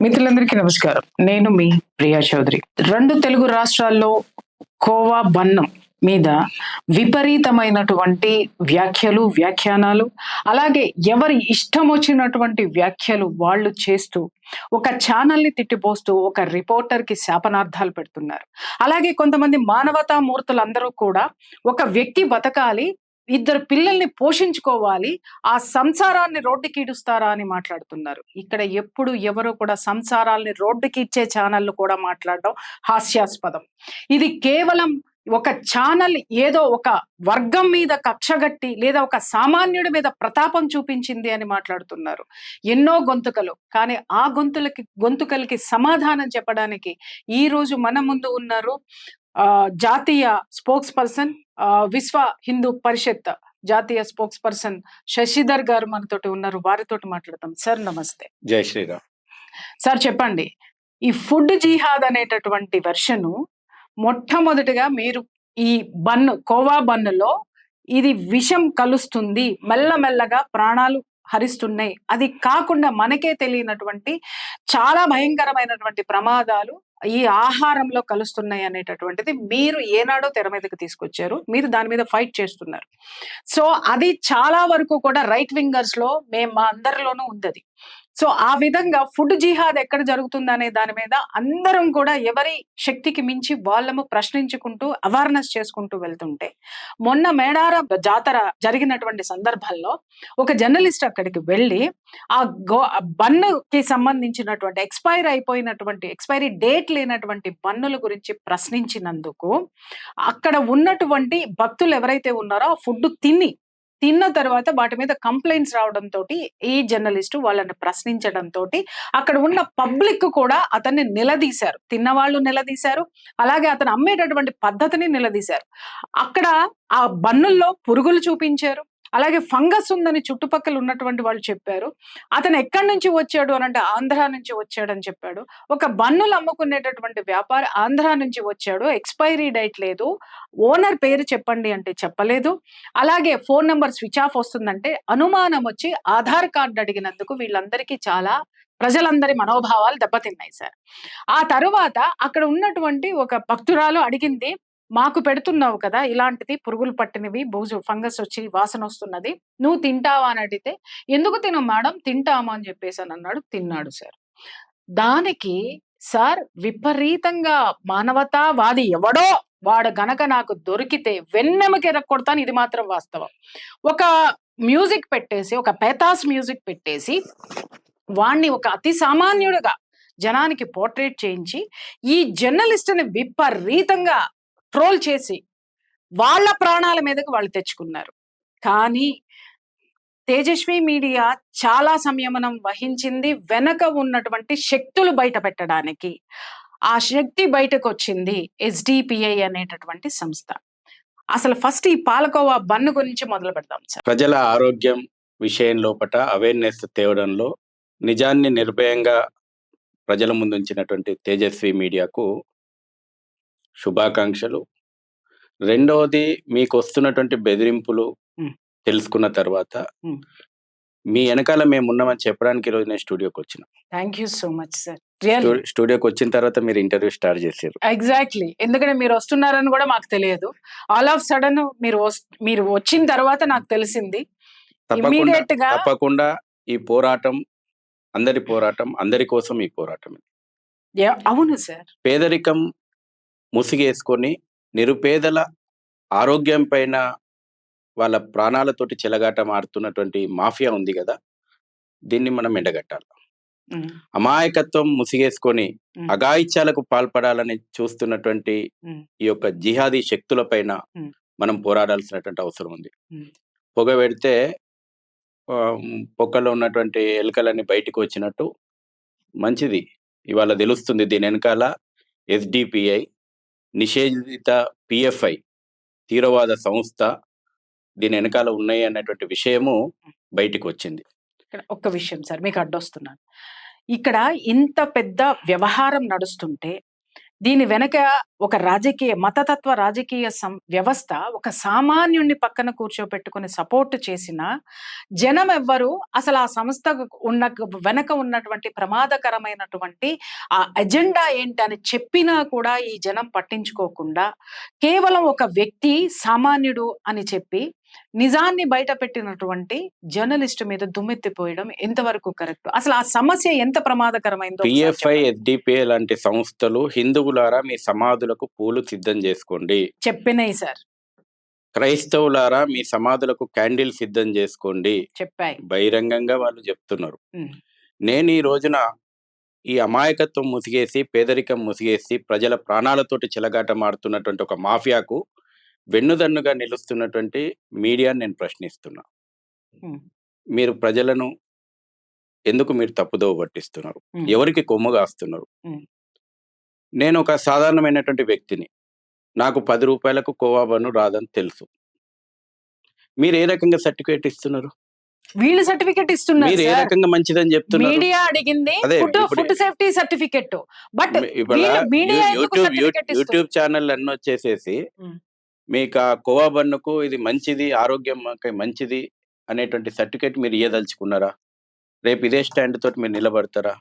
మిత్రులందరికీ నమస్కారం. నేను మీ ప్రియా చౌదరి. 2 తెలుగు రాష్ట్రాల్లో కోవా బన్ను మీద విపరీతమైనటువంటి వ్యాఖ్యలు, వ్యాఖ్యానాలు, అలాగే ఎవరి ఇష్టమొచ్చినటువంటి వ్యాఖ్యలు వాళ్ళు చేస్తూ, ఒక ఛానల్‌ని తిట్టిపోస్తూ, ఒక రిపోర్టర్‌కి శాపనార్థాలు పెడుతున్నారు. అలాగే కొంతమంది మానవతా మూర్తులందరూ కూడా ఒక వ్యక్తి బతకాలి, ఇద్దరు పిల్లల్ని పోషించుకోవాలి, ఆ సంసారాన్ని రోడ్డుకీడుస్తారా అని మాట్లాడుతున్నారు. ఇక్కడ ఎప్పుడు ఎవరు కూడా సంసారాల్ని రోడ్డుకిచ్చే ఛానల్‌లు కూడా మాట్లాడడం హాస్యాస్పదం. ఇది కేవలం ఒక ఛానల్ ఏదో ఒక వర్గం మీద కక్షగట్టి లేదా ఒక సామాన్యుడి మీద ప్రతాపం చూపించింది అని మాట్లాడుతున్నారు. ఎన్నో గొంతుకలు. కానీ ఆ గొంతుకలకి సమాధానం చెప్పడానికి ఈరోజు మన ముందు ఉన్నారు జాతీయ స్పోక్స్ పర్సన్ విశ్వ హిందూ పరిషత్ జాతీయ స్పోక్స్ పర్సన్ శశిధర్ గారు మనతోటి ఉన్నారు. వారితోటి మాట్లాడతాం. సార్ నమస్తే. జై శ్రీరామ్. సార్ చెప్పండి, ఈ ఫుడ్ జిహాద్ అనేటటువంటి వెర్షను మొట్టమొదటిగా మీరు ఈ కోవా బన్నులో ఇది విషం కలుస్తుంది, మెల్లమెల్లగా ప్రాణాలు హరిస్తున్నాయి, అది కాకుండా మనకే తెలియనటువంటి చాలా భయంకరమైనటువంటి ప్రమాదాలు ఈ ఆహారంలో కలుస్తున్నాయి అనేటటువంటిది మీరు ఏనాడో తెర మీదకి తీసుకొచ్చారు. మీరు దాని మీద ఫైట్ చేస్తున్నారు. సో అది చాలా వరకు కూడా రైట్ వింగర్స్ లో మా అందరిలోనూ ఉంది. సో ఆ విధంగా ఫుడ్ జిహాద్ ఎక్కడ జరుగుతుందనే దాని మీద అందరం కూడా ఎవరి శక్తికి మించి వాళ్ళము ప్రశ్నించుకుంటూ అవేర్నెస్ చేసుకుంటూ వెళ్తుంటే, మొన్న మేడారం జాతర జరిగినటువంటి సందర్భంలో ఒక జర్నలిస్ట్ అక్కడికి వెళ్ళి ఆ బన్నుకి సంబంధించినటువంటి ఎక్స్పైరీ డేట్ లేనటువంటి బన్నుల గురించి ప్రశ్నించినందుకు అక్కడ ఉన్నటువంటి భక్తులు ఎవరైతే ఉన్నారో ఆ ఫుడ్ తిన్న తర్వాత వాటి మీద కంప్లైంట్స్ రావడంతో ఈ జర్నలిస్టు వాళ్ళని ప్రశ్నించడంతో అక్కడ ఉన్న పబ్లిక్ కూడా అతన్ని నిలదీశారు. తిన్నవాళ్ళు నిలదీశారు, అలాగే అతను అమ్మేటటువంటి పద్ధతిని నిలదీశారు. అక్కడ ఆ బన్నుల్లో పురుగులు చూపించారు, అలాగే ఫంగస్ ఉందని చుట్టుపక్కల ఉన్నటువంటి వాళ్ళు చెప్పారు. అతను ఎక్కడి నుంచి వచ్చాడు అని అంటే ఆంధ్ర నుంచి వచ్చాడని చెప్పాడు. ఒక బన్నులు అమ్ముకునేటటువంటి వ్యాపారి ఆంధ్ర నుంచి వచ్చాడు, ఎక్స్పైరీ డేట్ లేదు, ఓనర్ పేరు చెప్పండి అంటే చెప్పలేదు, అలాగే ఫోన్ నంబర్ స్విచ్ ఆఫ్ వస్తుందంటే అనుమానం వచ్చి ఆధార్ కార్డు అడిగినందుకు వీళ్ళందరికీ ప్రజలందరి మనోభావాలు దెబ్బతిన్నాయి సార్. ఆ తరువాత అక్కడ ఉన్నటువంటి ఒక భక్తురాలు అడిగింది, మాకు పెడుతున్నావు కదా ఇలాంటిది, పురుగులు పట్టినవి, ఫంగస్ వచ్చి వాసన వస్తున్నది, నువ్వు తింటావా అని అడిగితే, ఎందుకు తినం మేడం, తింటామా అని చెప్పేసి అని అన్నాడు. తిన్నాడు సార్. దానికి సార్ విపరీతంగా మానవతావాది ఎవడో వాడు గనక నాకు దొరికితే వెన్నెముక ఎరక్కొడతాను, ఇది మాత్రం వాస్తవం. ఒక మ్యూజిక్ పెట్టేసి, ఒక పేతాస్ మ్యూజిక్ పెట్టేసి వాణ్ణి ఒక అతి సామాన్యుడుగా జనానికి పోర్ట్రేట్ చేయించి ఈ జర్నలిస్ట్ని విపరీతంగా ట్రోల్ చేసి వాళ్ళ ప్రాణాల మీదకి వాళ్ళు తెచ్చుకున్నారు. కానీ తేజస్వి మీడియా చాలా సంయమనం వహించింది వెనక ఉన్నటువంటి శక్తులు బయట పెట్టడానికి. ఆ శక్తి బయటకు వచ్చింది SDPI అనేటటువంటి సంస్థ. అసలు ఫస్ట్ ఈ పాలకోవా బన్ను గురించి మొదలు పెడదాం సార్. ప్రజల ఆరోగ్యం విషయం లోపట అవేర్నెస్ తేవడంలో నిజాన్ని నిర్భయంగా ప్రజల ముందుంచినటువంటి తేజస్వి మీడియాకు శుభాకాంక్షలు. రెండవది, మీకు వస్తున్నటువంటి బెదిరింపులు తెలుసుకున్న తర్వాత మీ వెనకాల మేము ఉన్నామని చెప్పడానికి ఈరోజు నేను స్టూడియోకి వచ్చిన. Thank you so much sir. స్టూడియోకి వచ్చిన తర్వాత మీరు ఇంటర్వ్యూ స్టార్ట్ చేశారు. ఎగ్జాక్ట్లీ, ఎందుకంటే మీరు వస్తున్నారని కూడా మాకు తెలియదు. ఆల్ ఆఫ్ సడన్ మీరు వచ్చిన తర్వాత నాకు తెలిసింది. తప్పకుండా ఈ పోరాటం అందరి పోరాటం, అందరి కోసం ఈ పోరాటం. అవును సార్. పేదరికం ముసిగేసుకొని నిరుపేదల ఆరోగ్యం పైన వాళ్ళ ప్రాణాలతోటి చెలగాట మారుతున్నటువంటి మాఫియా ఉంది కదా, దీన్ని మనం ఎండగట్టాలి. అమాయకత్వం ముసిగేసుకొని అఘాయిత్యాలకు పాల్పడాలని చూస్తున్నటువంటి ఈ యొక్క జిహాదీ శక్తుల పైన మనం పోరాడాల్సినటువంటి అవసరం ఉంది. పొగ పెడితే పొక్కలో ఉన్నటువంటి ఎలుకలన్నీ బయటకు వచ్చినట్టు మంచిది ఇవాళ తెలుస్తుంది. దీని వెనకాల SDPI, నిషేధిత PFI తీవ్రవాద సంస్థ దీని వెనకాల ఉన్నాయి అన్నటువంటి విషయము బయటకు వచ్చింది. ఇక్కడ ఒక్క విషయం సార్, మీకు అడ్డొస్తున్నాను. ఇక్కడ ఇంత పెద్ద వ్యవహారం నడుస్తుంటే దీని వెనక ఒక మతతత్వ రాజకీయ వ్యవస్థ ఒక సామాన్యుణ్ణి పక్కన కూర్చోపెట్టుకుని సపోర్ట్ చేసిన జనం ఎవ్వరు అసలు ఆ సంస్థ వెనక ఉన్నటువంటి ప్రమాదకరమైనటువంటి ఆ ఎజెండా ఏంటి అని చెప్పినా కూడా ఈ జనం పట్టించుకోకుండా కేవలం ఒక వ్యక్తి సామాన్యుడు అని చెప్పి నిజాన్ని బయట పెట్టినటువంటి జర్నలిస్ట్ మీద దుమ్మెత్తిపోయడం ఎంతవరకు కరెక్ట్? అసలు ఆ సమస్య ఎంత ప్రమాదకరమైందో పిఎఫ్ఐ ఎస్డిపిఐ లాంటి సంస్థలు హిందువులారా మీ సమాధులకు పూలు సిద్ధం చేసుకోండి చెప్పినాయి సార్, క్రైస్తవులారా మీ సమాధులకు క్యాండిల్ సిద్ధం చేసుకోండి చెప్పాయి బహిరంగంగా వాళ్ళు చెప్తున్నారు. నేను ఈ రోజున ఈ అమాయకత్వం ముసిగేసి పేదరికం ముసిగేసి ప్రజల ప్రాణాలతోటి చెలగాటమాడుతున్నటువంటి ఒక మాఫియాకు వెన్నుదన్నుగా నిలుస్తున్నటువంటి మీడియాని నేను ప్రశ్నిస్తున్నా. మీరు ప్రజలను ఎందుకు మీరు తప్పుదోవ పట్టిస్తున్నారు? ఎవరికి కొమ్ము కాస్తున్నారు? నేను ఒక సాధారణమైనటువంటి వ్యక్తిని, నాకు 10 రూపాయలకు కోవా బన్ను రాదని తెలుసు. మీరు ఏ రకంగా సర్టిఫికేట్ ఇస్తున్నారు? వీళ్ళు సర్టిఫికెట్ ఇస్తున్నారు. మీరు ఏ రకంగా మంచిదని చెప్తున్నారు? మీడియా అడిగింది food safety certificate, but YouTube channel అన్ని వచ్చేసేసి మీకు ఆ కోవా బన్నుకు ఇది మంచిది, ఆరోగ్యం మంచిది అనేటువంటి సర్టిఫికేట్ మీరు ఇయ్యదలుచుకున్నారా? రేపు ఇదే స్టాండ్ తోటి మీరు నిలబడతారా?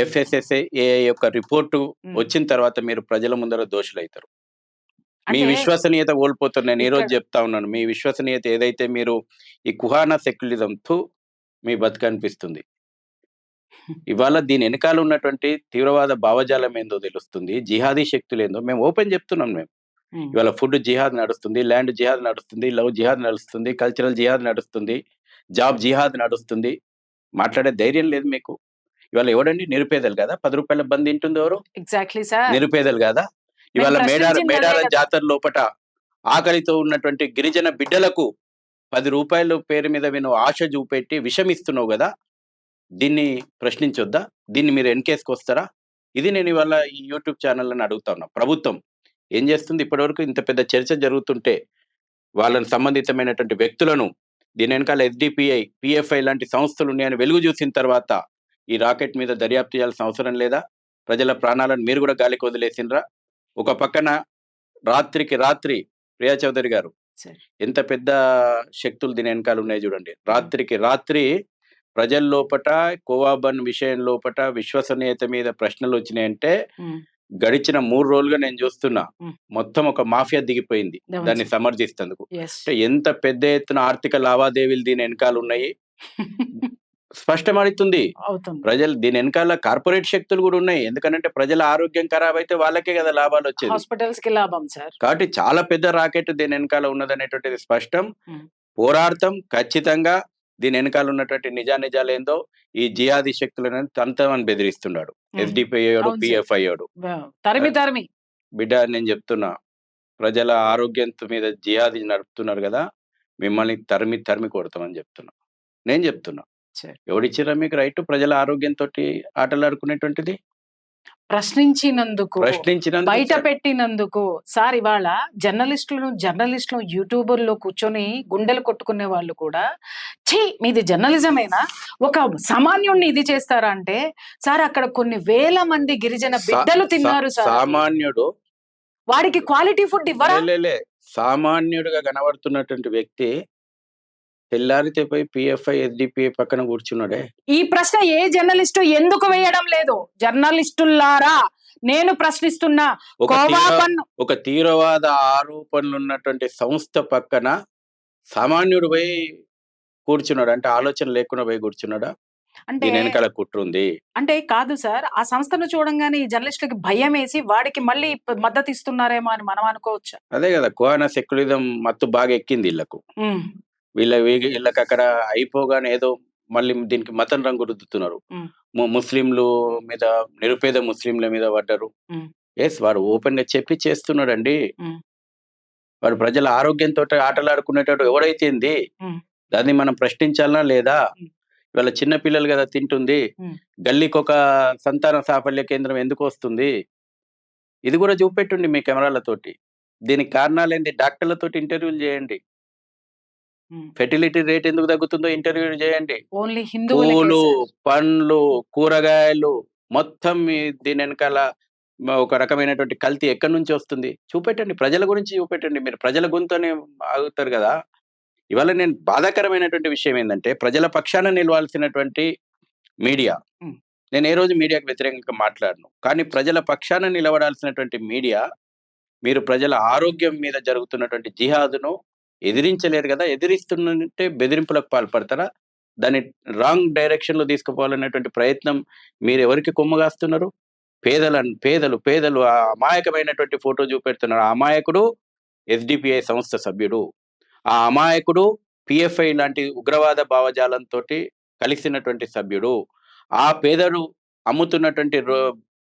FSSAI యొక్క రిపోర్టు వచ్చిన తర్వాత మీరు ప్రజల ముందర దోషులైతారు. మీ విశ్వసనీయత కోల్పోతారు. నేను ఈ రోజు చెప్తా ఉన్నాను, మీ విశ్వసనీయత ఏదైతే మీరు ఈ కుహానా సెక్యులరిజం తో మీ బతుకనిపిస్తుంది. ఇవాళ దీని వెనకాల ఉన్నటువంటి తీవ్రవాద భావజాలం ఏందో తెలుస్తుంది, జిహాదీ శక్తులు ఏందో మేము ఓపెన్ చెప్తున్నాం. మేము ఇవాళ ఫుడ్ జిహాద్ నడుస్తుంది, ల్యాండ్ జిహాద్ నడుస్తుంది, లవ్ జిహాద్ నడుస్తుంది, కల్చరల్ జిహాద్ నడుస్తుంది, జాబ్ జిహాద్ నడుస్తుంది. మాట్లాడే ధైర్యం లేదు మీకు. ఇవాళ ఎవడండి? నిరుపేదలు కదా 10 రూపాయల బంద్ తింటుంది ఎవరు? ఎగ్జాక్ట్లీ సార్, నిరుపేదలు కదా. ఇవాళ మేడార జాతర లోపట ఆకలితో ఉన్నటువంటి గిరిజన బిడ్డలకు 10 రూపాయల పేరు మీద నువ్వు ఆశ చూపెట్టి విషం ఇస్తున్నావు కదా. దీన్ని ప్రశ్నించొద్దా? దీన్ని మీరు ఎన్కేసుకొస్తారా? ఇది నేను ఇవాళ ఈ యూట్యూబ్ ఛానళ్ళని అడుగుతా ఉన్నా. ప్రభుత్వం ఏం చేస్తుంది? ఇప్పటివరకు ఇంత పెద్ద చర్చ జరుగుతుంటే వాళ్ళని సంబంధితమైనటువంటి వ్యక్తులను దీని వెనకాల ఎస్డిపిఐ, పిఎఫ్ఐ లాంటి సంస్థలు ఉన్నాయని వెలుగు చూసిన తర్వాత ఈ రాకెట్ మీద దర్యాప్తు చేయాల్సిన అవసరం లేదా? ప్రజల ప్రాణాలను మీరు కూడా గాలికి వదిలేసినరా? ఒక పక్కన రాత్రికి రాత్రి ప్రియా చౌదరి గారు ఎంత పెద్ద శక్తులు దీని వెనకాల ఉన్నాయి చూడండి. రాత్రికి రాత్రి ప్రజల లోపట కోవా బన్ విషయం లోపట విశ్వసనీయత మీద ప్రశ్నలు వచ్చినాయంటే గడిచిన 3 రోజులుగా నేను చూస్తున్నా మొత్తం ఒక మాఫియా దిగిపోయింది దాన్ని సమర్థిస్తేందుకు. అంటే ఎంత పెద్ద ఎత్తున ఆర్థిక లావాదేవీలు దీని వెనకాల ఉన్నాయి స్పష్టమవుతుంది. ప్రజలు దీని వెనకాల కార్పొరేట్ శక్తులు కూడా ఉన్నాయి. ఎందుకంటే ప్రజల ఆరోగ్యం ఖరాబ్ అయితే వాళ్ళకే కదా లాభాలు వచ్చేది, హాస్పిటల్స్ కి లాభం సార్. కాబట్టి చాలా పెద్ద రాకెట్ దీని వెనకాల ఉన్నదనేటువంటిది స్పష్టం. పోరాడతాం ఖచ్చితంగా. దీని వెనకాల ఉన్నటువంటి నిజాలు ఏందో ఈ జిహాదీ శక్తులను తనతమని బెదిరిస్తున్నాడు ఎస్డిపిఐ పిఎఫ్ఐ తరిమి బిడ్డ. నేను చెప్తున్నా, ప్రజల ఆరోగ్యం మీద జిహాదీ నడుపుతున్నారు కదా, మిమ్మల్ని తరిమి కొడతామని చెప్తున్నా. నేను చెప్తున్నా, ఎవడిచ్చిరా మీకు రైట్ ప్రజల ఆరోగ్యంతో ఆటలాడుకునేటువంటిది? ప్రశ్నించినందుకు బయట పెట్టినందుకు సార్. ఇవాళ జర్నలిస్టులు యూట్యూబర్లో కూర్చొని గుండెలు కొట్టుకునే వాళ్ళు కూడా మీది జర్నలిజమేనా, ఒక సామాన్యుడిని ఇది చేస్తారా అంటే సార్ అక్కడ కొన్ని వేల మంది గిరిజన బిడ్డలు తిన్నారు సార్. సామాన్యుడు వాడికి క్వాలిటీ ఫుడ్ ఇవ్వరా? సామాన్యుడుగా కనబడుతున్నటువంటి వ్యక్తి తెల్లారితే పోయి పిఎఫ్ఐ ఎస్డిపిఐ పక్కన కూర్చున్నాడే. ఈ ప్రశ్న ఏ జర్నలిస్టు ఎందుకు వేయడం లేదు? జర్నలిస్టులారా నేను ప్రశ్నిస్తున్నా. ఒక తీవ్రవాద ఆరోపణలు ఉన్నటువంటి సంస్థ పక్కన సామాన్యుడు పోయి కూర్చున్నాడు అంటే ఆలోచన లేకుండా పోయి కూర్చున్నాడా? అంటే వెనకాల కుట్రుంది అంటే కాదు సార్. ఆ సంస్థను చూడంగానే ఈ జర్నలిస్టులకి భయం వేసి వాడికి మళ్ళీ మద్దతు ఇస్తున్నారేమో అని మనం అనుకోవచ్చు. అదే కదా, కుహానా సెక్యులరిజం మత్తు బాగా ఎక్కింది వీళ్ళకు. వీళ్ళకి అక్కడ అయిపోగానే ఏదో మళ్ళీ దీనికి మతం రంగు రుద్దుతున్నారు. ముస్లింలు మీద, నిరుపేద ముస్లింల మీద పడ్డారు. వాడు ఓపెన్ గా చెప్పి చేస్తున్నాడండి. వాడు ప్రజల ఆరోగ్యంతో ఆటలాడుకునేటట్టు ఎవడైతేంది, దాన్ని మనం ప్రశ్నించాలనా లేదా? ఇవాళ చిన్న పిల్లలు కదా తింటుంది. గల్లీకి ఒక సంతాన సాఫల్య కేంద్రం ఎందుకు వస్తుంది? ఇది కూడా చూపెట్టుండి మీ కెమెరాలతోటి. దీనికి కారణాలు ఏంటి? డాక్టర్లతోటి ఇంటర్వ్యూలు చేయండి. ఫెర్టిలిటీ రేట్ ఎందుకు తగ్గుతుందో ఇంటర్వ్యూ చేయండి. పూలు, పండ్లు, కూరగాయలు మొత్తం దీని వెనకాల ఒక రకమైనటువంటి కల్తీ ఎక్కడి నుంచి వస్తుంది చూపెట్టండి, ప్రజల గురించి చూపెట్టండి. మీరు ప్రజల గొంతునే ఆగుతారు కదా. ఇవాళ నేను బాధాకరమైనటువంటి విషయం ఏంటంటే ప్రజల పక్షాన నిలవాల్సినటువంటి మీడియా, ఉమ్. నేను ఏ రోజు మీడియాకు వ్యతిరేకంగా మాట్లాడను, కానీ ప్రజల పక్షాన నిలబడాల్సినటువంటి మీడియా మీరు ప్రజల ఆరోగ్యం మీద జరుగుతున్నటువంటి జిహాదును ఎదిరించలేరు కదా. ఎదిరిస్తున్నంటే బెదిరింపులకు పాల్పడతారా? దాన్ని రాంగ్ డైరెక్షన్ లో తీసుకుపోవాలనేటువంటి ప్రయత్నం మీరు ఎవరికి కొమ్మగాస్తున్నారు? పేదలు పేదలు ఆ అమాయకమైనటువంటి ఫోటో చూపెడుతున్నారు. ఆ అమాయకుడు ఎస్డిపిఐ సంస్థ సభ్యుడు, ఆ అమాయకుడు పిఎఫ్ఐ లాంటి ఉగ్రవాద భావజాలంతో కలిసినటువంటి సభ్యుడు. ఆ పేదడు అమ్ముతున్నటువంటి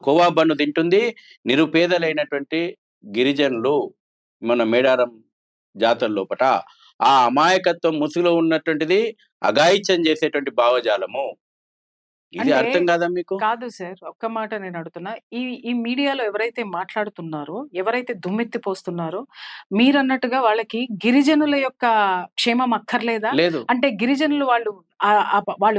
కోవా బన్ను తింటుంది నిరుపేదలైనటువంటి గిరిజనులు మన మేడారం జాతర లోపట. ఆ అమాయకత్వం ముసుగులో ఉన్నటువంటిది అఘాయిత్యం చేసేటువంటి భావజాలము. ఇది అంటే అర్థం కాదా మీకు? కాదు సార్, ఒక్క మాట నేను అడుగుతున్నా. ఈ ఈ మీడియాలో ఎవరైతే మాట్లాడుతున్నారో, ఎవరైతే దుమ్మెత్తి పోస్తున్నారో, మీరన్నట్టుగా వాళ్ళకి గిరిజనుల యొక్క క్షేమం అక్కర్లేదా? లేదు, అంటే గిరిజనులు వాళ్ళు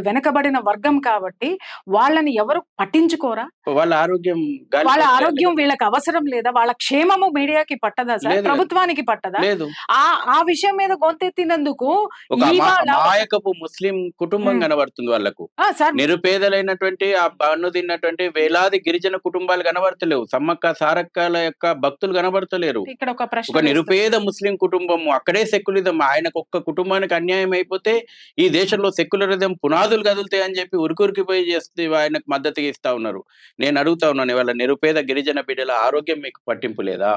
వెనకబడిన వర్గం కాబట్టి వాళ్ళని ఎవరు పట్టించుకోరా? వాళ్ళ ఆరోగ్యం గాలి వాళ్ళ కొదిలేయాలి ఆరోగ్యం కదా. వీళ్ళకి అవసరం లేదా? వాళ్ళ క్షేమము మీడియాకి పట్టదా సార్? లేదు కదా. ప్రభుత్వానికి పట్టదా? లేదు, ఆ ఆ విషయం మీద గొంతెత్తినందుకు ఒక ఇవాళ అమాయకపు ముస్లిం కుటుంబం ఉమ్. కనబడుతుంది వాళ్ళకు. సార్ నిరుపేదలైనటువంటి ఆ బన్ను తిన్నటువంటి వేలాది గిరిజన కుటుంబాలు కనబడతలేవు. సమ్మక్క సారక్కల యొక్క భక్తులు కనబడతలేరు. ఇక్కడ ఒక ప్రశ్న ఒక వేస్తున్నా. నిరుపేద ముస్లిం కుటుంబము, అక్కడే సెక్యులిజం. ఆయనకు ఒక్క కుటుంబానికి అన్యాయం అయిపోతే ఈ దేశంలో సెక్యులరిజం పునాదులు కదులుతాయి అని చెప్పి ఉరికురికిపోయి చేస్తే ఆయనకు మద్దతుగా ఇస్తా ఉన్నారు. నేను అడుగుతా ఉన్నాను, ఇవాళ నిరుపేద గిరిజన బిడ్డల ఆరోగ్యం మీకు పట్టింపు లేదా?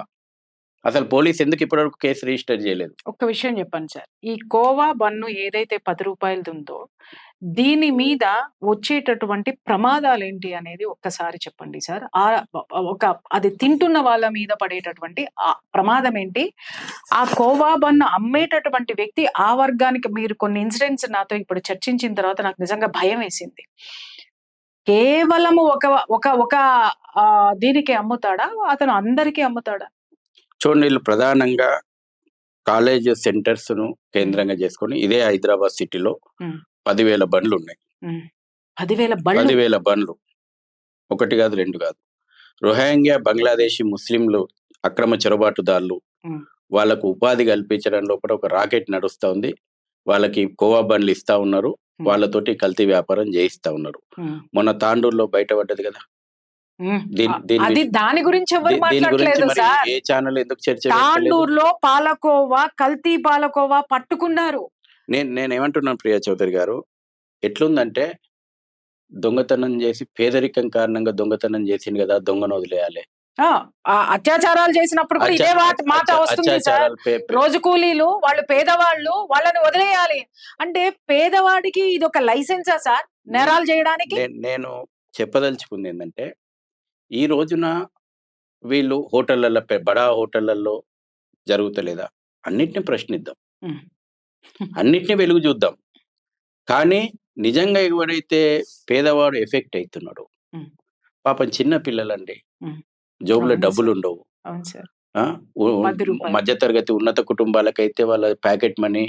అసలు పోలీస్ ఎందుకు ఇప్పటివరకు కేసు రిజిస్టర్ చేయలేదు? ఒక్క విషయం చెప్పండి సార్. ఈ కోవా బన్ను ఏదైతే 10 రూపాయలది ఉందో దీని మీద వచ్చేటటువంటి ప్రమాదాలు ఏంటి అనేది ఒక్కసారి చెప్పండి సార్. అది తింటున్న వాళ్ళ మీద పడేటటువంటి ఆ ప్రమాదం ఏంటి? ఆ కోవా బన్ను అమ్మేటటువంటి వ్యక్తి ఆ వర్గానికి, మీరు కొన్ని ఇన్సిడెంట్స్ నాతో ఇప్పుడు చర్చించిన తర్వాత నాకు నిజంగా భయం వేసింది. కేవలము ఒక ఒక ఒక దీనికి అమ్ముతాడా? అతను అందరికీ అమ్ముతాడా? చూడండి, వీళ్ళు ప్రధానంగా కాలేజ్ సెంటర్స్ ను కేంద్రంగా చేసుకొని ఇదే హైదరాబాద్ సిటీలో 10,000 బండ్లు ఉన్నాయి. 10,000 బండ్లు ఒకటి కాదు, రెండు కాదు. రోహింగ్యా బంగ్లాదేశీ ముస్లింలు అక్రమ చొరబాటుదారులు, వాళ్ళకు ఉపాధి కల్పించడం లోపల ఒక రాకెట్ నడుస్తా ఉంది. వాళ్ళకి కోవా బండ్లు ఇస్తా ఉన్నారు, వాళ్ళతోటి కల్తీ వ్యాపారం చేయిస్తా ఉన్నారు. మొన్న తాండూరులో బయటపడ్డది కదా. అది దాని గురించి ఎవరు మాట్లాడలేదు సార్. ఏ ఛానల్ ఎందుకు చర్చ పెట్టలేదు? తాండూరులో పాలకోవా, కల్తీ పాలకోవా పట్టుకున్నారు. నేను ఏమంటున్నాను ప్రియా చౌదరి గారు, ఎట్లుందంటే దొంగతనం చేసి పేదరికం కారణంగా దొంగతనం చేసింది కదా, దొంగను వదిలేయాలి. అత్యాచారాలు చేసినప్పుడు కూడా ఇదే మాట వస్తుంది సార్. రోజు కూలీలు వాళ్ళు పేదవాళ్ళు, వాళ్ళని వదిలేయాలి అంటే పేదవాడికి ఇది ఒక లైసెన్సా సార్ నేరాలు చేయడానికి? నేను చెప్పదలుచుకుంది ఏంటంటే, ఈ రోజున వీళ్ళు హోటళ్లలో, బడా హోటళ్లలో జరుగుతలేదా అన్నిటిని ప్రశ్నిద్దాం, అన్నిటిని వెలుగు చూద్దాం. కానీ నిజంగా ఎవరైతే పేదవాడు ఎఫెక్ట్ అవుతున్నాడు, పాపం చిన్న పిల్లలండి, జోబులో డబ్బులు ఉండవు. మధ్యతరగతి ఉన్నత కుటుంబాలకైతే వాళ్ళ ప్యాకెట్ మనీ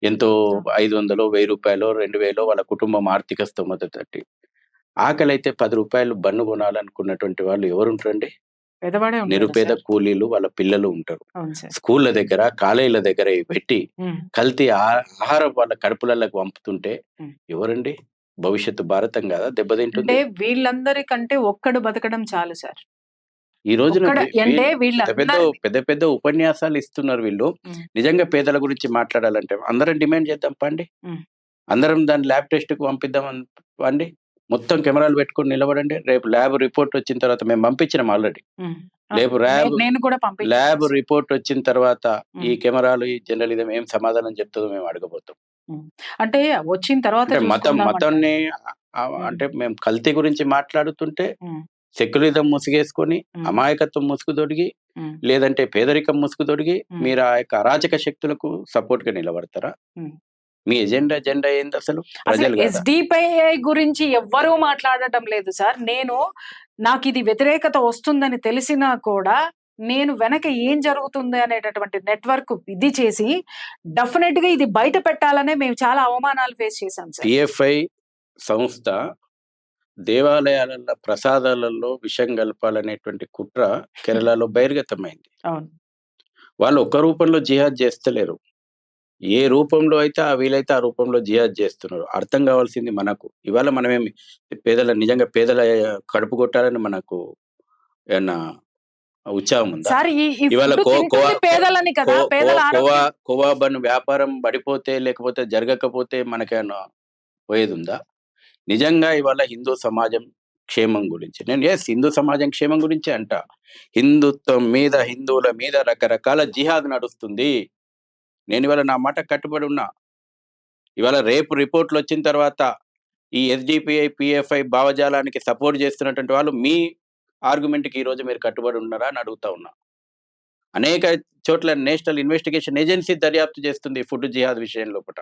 ఎంతో 500, 1000 రూపాయలు, 2000 వాళ్ళ కుటుంబం ఆర్థిక స్తోమత తట్టి. ఆకలి అయితే 10 రూపాయలు బన్ను కొనాలనుకున్నటువంటి వాళ్ళు ఎవరుంటారండి? నిరుపేద కూలీలు, వాళ్ళ పిల్లలు ఉంటారు. స్కూళ్ళ దగ్గర, కాలేజీల దగ్గర పెట్టి కల్తీ ఆహారం వాళ్ళ కడుపులకు పంపుతుంటే ఎవరండి? భవిష్యత్తు భారతం కదా దెబ్బతింటుంది. వీళ్ళందరికంటే ఒక్కడు బతకడం చాలు సార్. ఈ రోజున పెద్ద పెద్ద ఉపన్యాసాలు ఇస్తున్నారు వీళ్ళు. నిజంగా పేదల గురించి మాట్లాడాలంటే అందరం డిమాండ్ చేద్దాం పండి, అందరం దాన్ని ల్యాబ్ టెస్ట్ కు పంపిద్దాం పండి, మొత్తం కెమెరాలు పెట్టుకుని నిలబడండి. రేపు ల్యాబ్ రిపోర్ట్ వచ్చిన తర్వాత, మేము పంపించినాం ఆల్రెడీ. రేపు ల్యాబ్ రిపోర్ట్ వచ్చిన తర్వాత ఈ కెమెరాలు, ఈ జర్నలిజం ఏం సమాధానం చెప్తుందో మేము అడగబోతాం. అంటే వచ్చిన తర్వాత మతాన్ని అంటే మేము కల్తీ గురించి మాట్లాడుతుంటే సెక్యులరిజం ముసుగేసుకొని, అమాయకత్వం ముసుగు తొడిగి, లేదంటే పేదరికం ముసుగు తొడిగి మీరు ఆ యొక్క అరాచక శక్తులకు సపోర్ట్ గా నిలబడతారా? మీ ఎజెండా ఏంది అసలు? ఎస్డిపిఐ గురించి ఎవ్వరూ మాట్లాడటం లేదు సార్. నాకు ఇది వ్యతిరేకత వస్తుందని తెలిసినా కూడా నేను వెనక ఏం జరుగుతుంది అనేటటువంటి నెట్వర్క్ ఇది చేసి డెఫినెట్ గా ఇది బయట పెట్టాలనే మేము చాలా అవమానాలు ఫేస్ చేశాం సార్. పిఎఫ్ఐ సంస్థ దేవాలయాలలో ప్రసాదాలలో విషం కలపాలనేటువంటి కుట్ర కేరళలో బహిర్గతమైంది. అవును. వాళ్ళు ఒక్క రూపంలో జిహాద్ చేస్తలేరు. ఏ రూపంలో అయితే వీలైతే ఆ రూపంలో జిహాద్ చేస్తున్నారు. అర్థం కావాల్సింది మనకు. ఇవాళ మనమేమి నిజంగా పేదల కడుపు కొట్టాలని మనకు ఏమన్నా ఉత్సాహం ఉందా? సార్ ఈ ఇవాళ ఫుడ్ తింటుంది పేదలని కదా, పేదల ఆరోగ్యం. కోవా బన్ వ్యాపారం పడిపోతే లేకపోతే జరగకపోతే మనకేమన్నా పోయేదుందా? నిజంగా ఇవాళ హిందూ సమాజం క్షేమం గురించి నేను హిందూ సమాజం క్షేమం గురించే అంటా. హిందుత్వం మీద, హిందువుల మీద రకరకాల జిహాద్ నడుస్తుంది. నేను ఇవాళ నా మాట కట్టుబడి ఉన్నా. ఇవాళ రేపు రిపోర్ట్లు వచ్చిన తర్వాత ఈ ఎస్డిపిఐ, పిఎఫ్ఐ భావజాలానికి సపోర్ట్ చేస్తున్నటువంటి వాళ్ళు మీ ఆర్గ్యుమెంట్‌కి ఈరోజు మీరు కట్టుబడి ఉన్నారా అని అడుగుతా ఉన్నా. అనేక చోట్ల నేషనల్ ఇన్వెస్టిగేషన్ ఏజెన్సీ దర్యాప్తు చేస్తుంది ఫుడ్ జిహాద్ విషయం లోపట.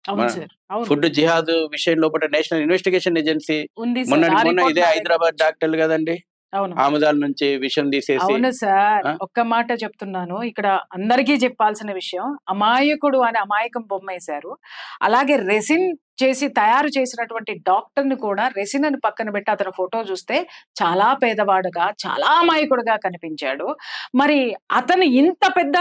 అవును మన సార్. అవును. ఫుడ్ జిహాద్ విషయం లోపట నేషనల్ ఇన్వెస్టిగేషన్ ఏజెన్సీ ఉంది సార్. మొన్నటికి ఆ మొన్న రిపోర్ట్ ఇదే నా దగ్గర హైదరాబాద్ ఉంది. డాక్టర్లు కదండీ! అవును. ఆముదాల నుంచి విషం తీసేసి అవును సార్. ఆ! ఒక్క మాట చెప్తున్నాను. ఇక్కడ అందరికీ చెప్పాల్సిన విషయం. అమాయకుడు అని అమాయకం బొమ్మేశారు. అలాగే రెసిన్ తయారు చేసినటువంటి డాక్టర్‌ని కూడా రెసిన్ అని పక్కన పెట్టి అతని ఫోటో చూస్తే చాలా పేదవాడుగా, చాలా అమాయకుడుగా కనిపించాడు. మరి అతను ఇంత పెద్ద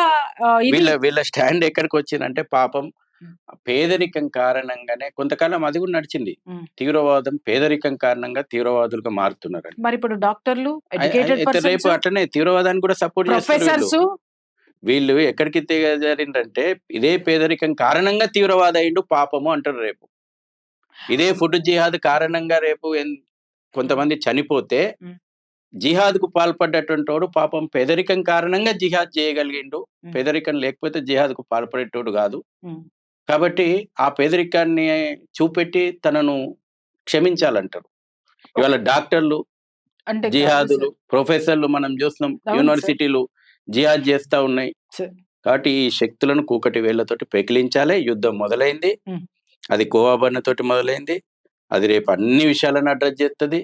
ఇది వీళ్ళ స్టాండ్ ఎక్కడికొచ్చిందంటే పాపం హ్మ్. పేదరికం కారణంగానే కొంతకాలం అది కూడా నడిచింది. హ్మ్. తీవ్రవాదం పేదరికం కారణంగా తీవ్రవాదులుగా మారుతున్నారండి. మరిప్పుడు డాక్టర్లు, అయ్ అయ్ ఎడ్యుకేటెడ్ అయితే రేపు పర్సన్స్, అట్లనే తీవ్రవాదానికి కూడా సపోర్ట్ చేస్తారు వీళ్ళు. ప్రొఫెసర్సు వీళ్ళు ఎక్కడికి దిగజారిండ్రంటే ఇదే పేదరికం కారణంగా తీవ్రవాది అయిండు పాపము అంటారు రేపు. ఇదే ఫుడ్ జిహాద్ కారణంగా రేపు కొంతమంది చనిపోతే హ్మ్. జిహాద్‌కు పాల్పడ్డటువంటోడు పాపం పేదరికం కారణంగా జిహాద్ చేయగలిగిండు. హ్మ్. పేదరికం లేకపోతే జిహాద్‌కు పాల్పడేటోడు గాదు. హ్మ్. కాబట్టి ఆ పేదరికాన్ని చూపెట్టి తనను క్షమించాలంటారు. ఇవాళ డాక్టర్లు, అంటే కాదు జిహాదులు, సార్. ప్రొఫెసర్లు మనం చూస్తున్నాం. అవును సార్. యూనివర్సిటీలు జిహాద్ చేస్తా ఉన్నాయి. సార్. కాబట్టి ఈ శక్తులను కూకటి వేళ్ళతోటి పెకిలించాలి. యుద్ధం మొదలైంది. హ్మ్. అది కోవాబన్నతోటి మొదలైంది. అది రేపు అన్ని విషయాలను అడ్రెస్ చేస్తది.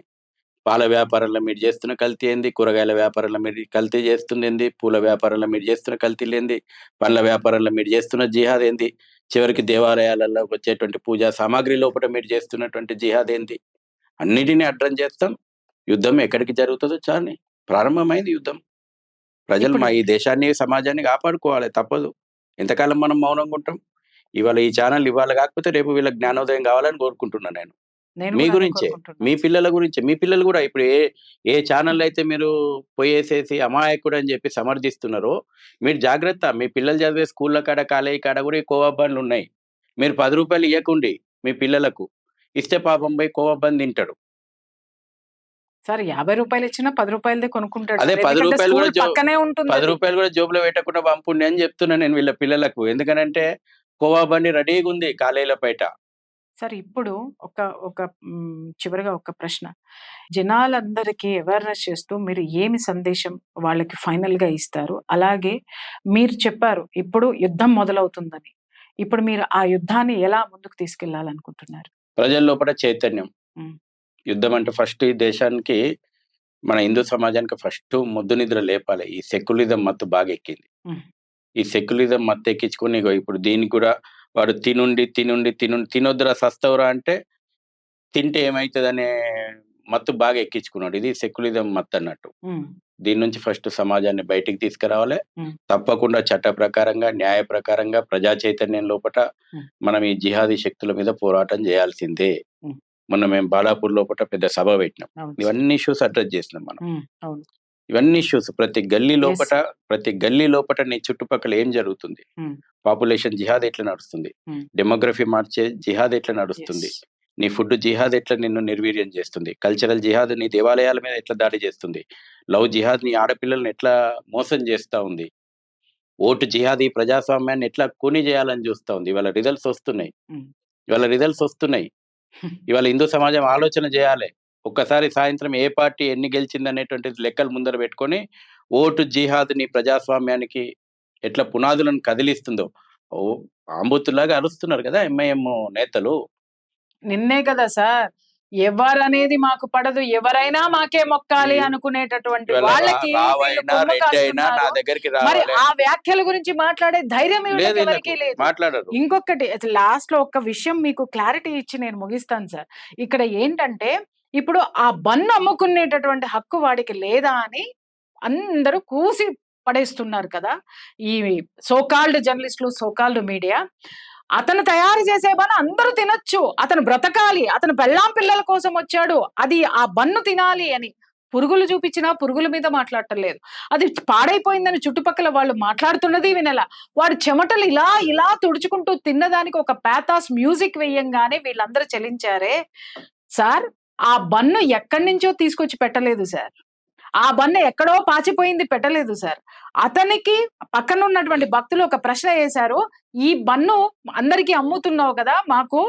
పాల వ్యాపారంలో మీరు చేస్తున్న కల్తీ ఏంది? కూరగాయల వ్యాపారంలో మీరు కల్తీ చేస్తుందేంది? పూల వ్యాపారంలో మీరు చేస్తున్న కల్తీలేంది? పండ్ల వ్యాపారంలో మీరు చేస్తున్న జిహాద్ ఏంది? చివరికి దేవాలయాలలో వచ్చేటువంటి పూజా సామాగ్రి లోపట మీరు చేస్తున్నటువంటి జిహాద్ ఏంది? అన్నిటిని అడ్డం చేస్తాం. యుద్ధం ఎక్కడికి జరుగుతదో చాని ప్రారంభమైంది యుద్ధం. ప్రజలు ఇప్పుడు ఈ దేశాన్ని, సమాజాన్ని కాపాడుకోవాలి తప్పదు. ఎంతకాలం మనం మౌనంగా ఉంటాం? ఇవాళ ఈ ఛానల్ ఇవాళ కాకపోతే రేపు వీళ్ళకి జ్ఞానోదయం కావాలని కోరుకుంటున్నాను నేను. నేను మీ కూడా అదే గురించే. కోరుకుంటున్నాను మీ సార్. పిల్లల గురించే. మీ పిల్లలు గూడా ఇప్పుడు ఏ ఛానల్ అయితే మీరు పొయ్యేసేసి అమాయకుడని జెప్పి సమర్థిస్తున్నారో, మీరు జాగ్రత్త. మీ పిల్లలు చదివే స్కూళ్ళ కాడ, కాలేజీ కాడ గూడా ఈ కోవా బండ్లున్నాయి. మీరు రూ. 10 ఇయ్యకుండి మీ పిల్లలకు. ఇస్తే పాపం పోయి కోవా బన్ తింటాడు. సార్ రూ. 50 ఇచ్చినా రూ. 10దే కొనుక్కుంటాడు అదే సార్. రూ. 10 ఎందుకంటే గూడా స్కూల్ పక్కనే ఉంటుందది. రూ. 10 గూడా జేబులో పెట్టకుండా పంపుండి అని జెప్తున్నా నేను వీళ్ళ పిల్లలకు. ఎందుకనంటే కోవా బండి రెడీగుంది కాలేజీల బయట. సార్ ఇప్పుడు ఒక ఒక చివరగా ఒక ప్రశ్న. జనాలందరికీ అవేర్‌నెస్ చేస్తూ మీరు ఏమి సందేశం వాళ్ళకి ఫైనల్‌గా ఇస్తారు? అలాగే మీరు చెప్పారు ఇప్పుడు యుద్ధం మొదలవుతుందని. ఇప్పుడు మీరు ఆ యుద్ధాన్ని ఎలా ముందుకు తీసుకెళ్లాలనుకుంటున్నారు? ప్రజల లోపట చైతన్యం. హ్మ్. యుద్ధం అంటే ఫస్ట్ ఈ దేశానికి మన హిందూ సమాజానికి ఫస్ట్ మొద్దు నిద్ర లేపాలి. ఈ సెక్యులరిజం మత్తు బాగా ఎక్కింది. హ్మ్. ఈ సెక్యులరిజం మత్తు ఎక్కించుకొని ఇగో ఇప్పుడు దీనికి కూడా వాడు తినొద్దురా సస్తవురా అంటే తింటే ఏమైతదనే మత్తు బాగా ఎక్కించుకున్నాడు. ఇది సెక్యులరిజం మత్తు అన్నట్టు. హ్మ్. దీని నుంచి ఫస్ట్ సమాజాన్ని బయటికి తీసుకురావాలి. హ్మ్. తప్పకుండా చట్ట ప్రకారంగా, న్యాయ ప్రకారంగా ప్రజా చైతన్యం లోపట హ్మ్. మనం ఈ జిహాదీ శక్తుల మీద పోరాటం చేయాల్సిందే. హ్మ్. మొన్న మేము బాలాపూర్ లోపట పెద్ద సభ పెట్టినాం. అవును సార్. ఇవన్నీ ఇష్యూస్ అడ్రెస్ చేసినాం మనం. అవును. ఇవన్నీ ఇష్యూస్ ప్రతి గల్లీ యెస్. లోపట నీ చుట్టుపక్కల ఏం జరుగుతుంది? హ్మ్. పాపులేషన్ జిహాద్ ఎట్లా నడుస్తుంది? హ్మ్. డెమోగ్రఫీ మార్చే జిహాద్ ఎట్లా నడుస్తుంది? యెస్. నీ ఫుడ్ జిహాద్ ఎట్లా నిన్ను నిర్వీర్యం చేస్తుంది? కల్చరల్ జిహాద్ నీ దేవాలయాల మీద ఎట్లా దాడి చేస్తుంది? లవ్ జిహాద్ నీ ఆడపిల్లల్ని ఎట్లా మోసం చేస్తా ఉంది? ఓటు జిహాద్ ఈ ప్రజాస్వామ్యాన్ని ఎట్లా కూని చేయాలని చూస్తా ఉంది. ఇవాళ హ్మ్. రిజల్ట్స్ వస్తున్నాయి. ఇవాళ హిందూ సమాజం ఆలోచన చేయాలి. ఒక్కసారి సాయంత్రం ఏ పార్టీ ఎన్ని గెలిచిందనేటువంటిది లెక్కలు ముందర పెట్టుకొని, ఓటు జిహాద్‌ని ప్రజాస్వామ్యానికి ఎట్లా పునాదులను కదిలిస్తుందో, ఆంబోతుల్లాగా అరుస్తున్నారు కదా! ఎంఐఎం నేతలు. నిన్నే కదా సార్! ఎవరనేది మాకు పడదు, ఎవరైనా మాకే మొక్కాలి ఈ- అనుకునేటటువంటి ఇవాళ వాళ్ళకి వీళ్ళు రావైనా కొమ్ము రెడ్డి అయినా నా కాస్తున్నారు. దగ్గరికి మరి రావాలి. ఆ వ్యాఖ్యల గురించి మాట్లాడే ధైర్యం లేదు వీళ్ళకి వీళ్ళకు ఎవరికీ లేదు. మాట్లాడరు. ఇంకొకటి లాస్ట్ లో ఒక్క విషయం మీకు క్లారిటీ ఇచ్చి నేను ముగిస్తాను సార్. ఇక్కడ ఏంటంటే ఇప్పుడు ఆ బన్ను అమ్ముకునేటటువంటి హక్కు వాడికి లేదా అని అందరూ కూసి పడేస్తున్నారు కదా ఈ సోకాల్డ్ జర్నలిస్టులు, సోకాల్డ్ మీడియా. అతను తయారు చేసే బన్ను అందరూ తినొచ్చు, అతను బ్రతకాలి, అతను పెళ్ళాం పిల్లల కోసం వచ్చాడు, అది ఆ బన్ను తినాలి అని పురుగులు చూపించినా పురుగుల మీద మాట్లాడటం లేదు. అది పాడైపోయిందని చుట్టుపక్కల వాళ్ళు మాట్లాడుతున్నది వినలా. వాడు చెమటలు ఇలా ఇలా తుడుచుకుంటూ తిన్నదానికి ఒక పాతాస్ మ్యూజిక్ వేయంగానే వీళ్ళందరూ చెలించారే సార్. ఆ బన్ను ఎక్కడి నుంచో తీసుకొచ్చి పెట్టలేదు సార్, ఆ బన్ను ఎక్కడో పాచిపోయింది పెట్టలేదు సార్. అతనికి పక్కన ఉన్నటువంటి భక్తులు ఒక ప్రశ్న వేశారు, ఈ బన్ను అందరికీ అమ్ముతున్నావు కదా, మాకు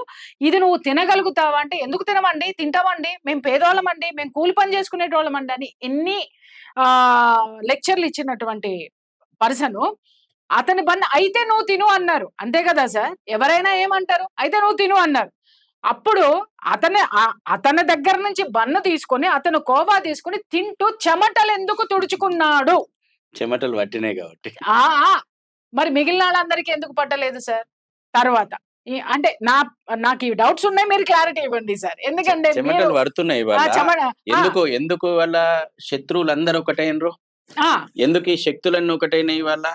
ఇది నువ్వు తినగలుగుతావా అంటే, ఎందుకు తినమండి, తింటామండి, మేము పేదవాళ్ళమండి, మేము కూలి పని చేసుకునేటోళ్ళమండి అని ఎన్ని లెక్చర్లు ఇచ్చినటువంటి పర్సన్ అతని బన్ను అయితే నువ్వు తిను అన్నారు. అంతే కదా సార్, ఎవరైనా ఏమంటారు, అయితే నువ్వు తిను అన్నారు. అప్పుడు అతని దగ్గర నుంచి బన్ను తీసుకొని అతను కోవా తీసుకొని తింటూ చెమటలు ఎందుకు తుడుచుకున్నాడు? చెమటలు పట్టినాయి కాబట్టి. ఆ ఆ! మరి మిగిలిన వాళ్ళందరికీ ఎందుకు పట్టలేదు సార్? తర్వాత అంటే నాకు ఈ డౌట్స్ ఉన్నాయి, మీరు క్లారిటీ ఇవ్వండి సార్. ఎందుకంటే మీరు చెమటలు పడుతున్నాయి ఆ ఇవాళ. చెమట ఎందుకు వాళ్ళ శత్రువులందరూ ఒకటైనరు? ఆ ఎందుకు ఈ శక్తులన్నీ ఒకటైనాయి ఇవాళ?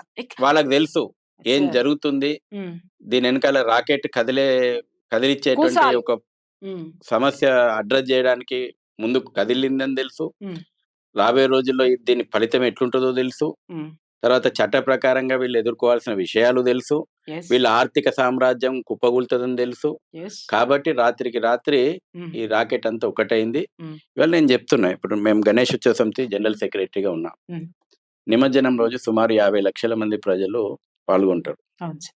వాళ్ళకి తెలుసు ఏం సార్. జరుగుతుంది. ఉమ్, దీని వెనకాల రాకెట్ కదిలిచ్చేటువంటి కూసాలి. ఒక ఉమ్, సమస్య అడ్రస్ చేయడానికి ముందుకు కదిలిందని తెలుసు. ఉమ్, రాబోయే రోజుల్లో దీని ఫలితం ఎట్లుంటుందో తెలుసు. ఉమ్, తర్వాత చట్ట ప్రకారంగా వీళ్ళు ఎదుర్కోవాల్సిన విషయాలు తెలుసు. yes, వీళ్ళ ఆర్థిక సామ్రాజ్యం కుప్పగూలుతుందని తెలుసు. yes, కాబట్టి రాత్రికి రాత్రి ఉమ్, ఈ రాకెట్ అంతా ఒకటైంది. ఉమ్, ఇవాళ నేను చెప్తున్నా, ఇప్పుడు మేము గణేష్ ఉత్సవ సమితి జనరల్ సెక్రటరీగా ఉన్నాం. ఉమ్, నిమజ్జనం రోజు సుమారు 50 లక్షల మంది ప్రజలు పాల్గొంటారు. అవును సార్.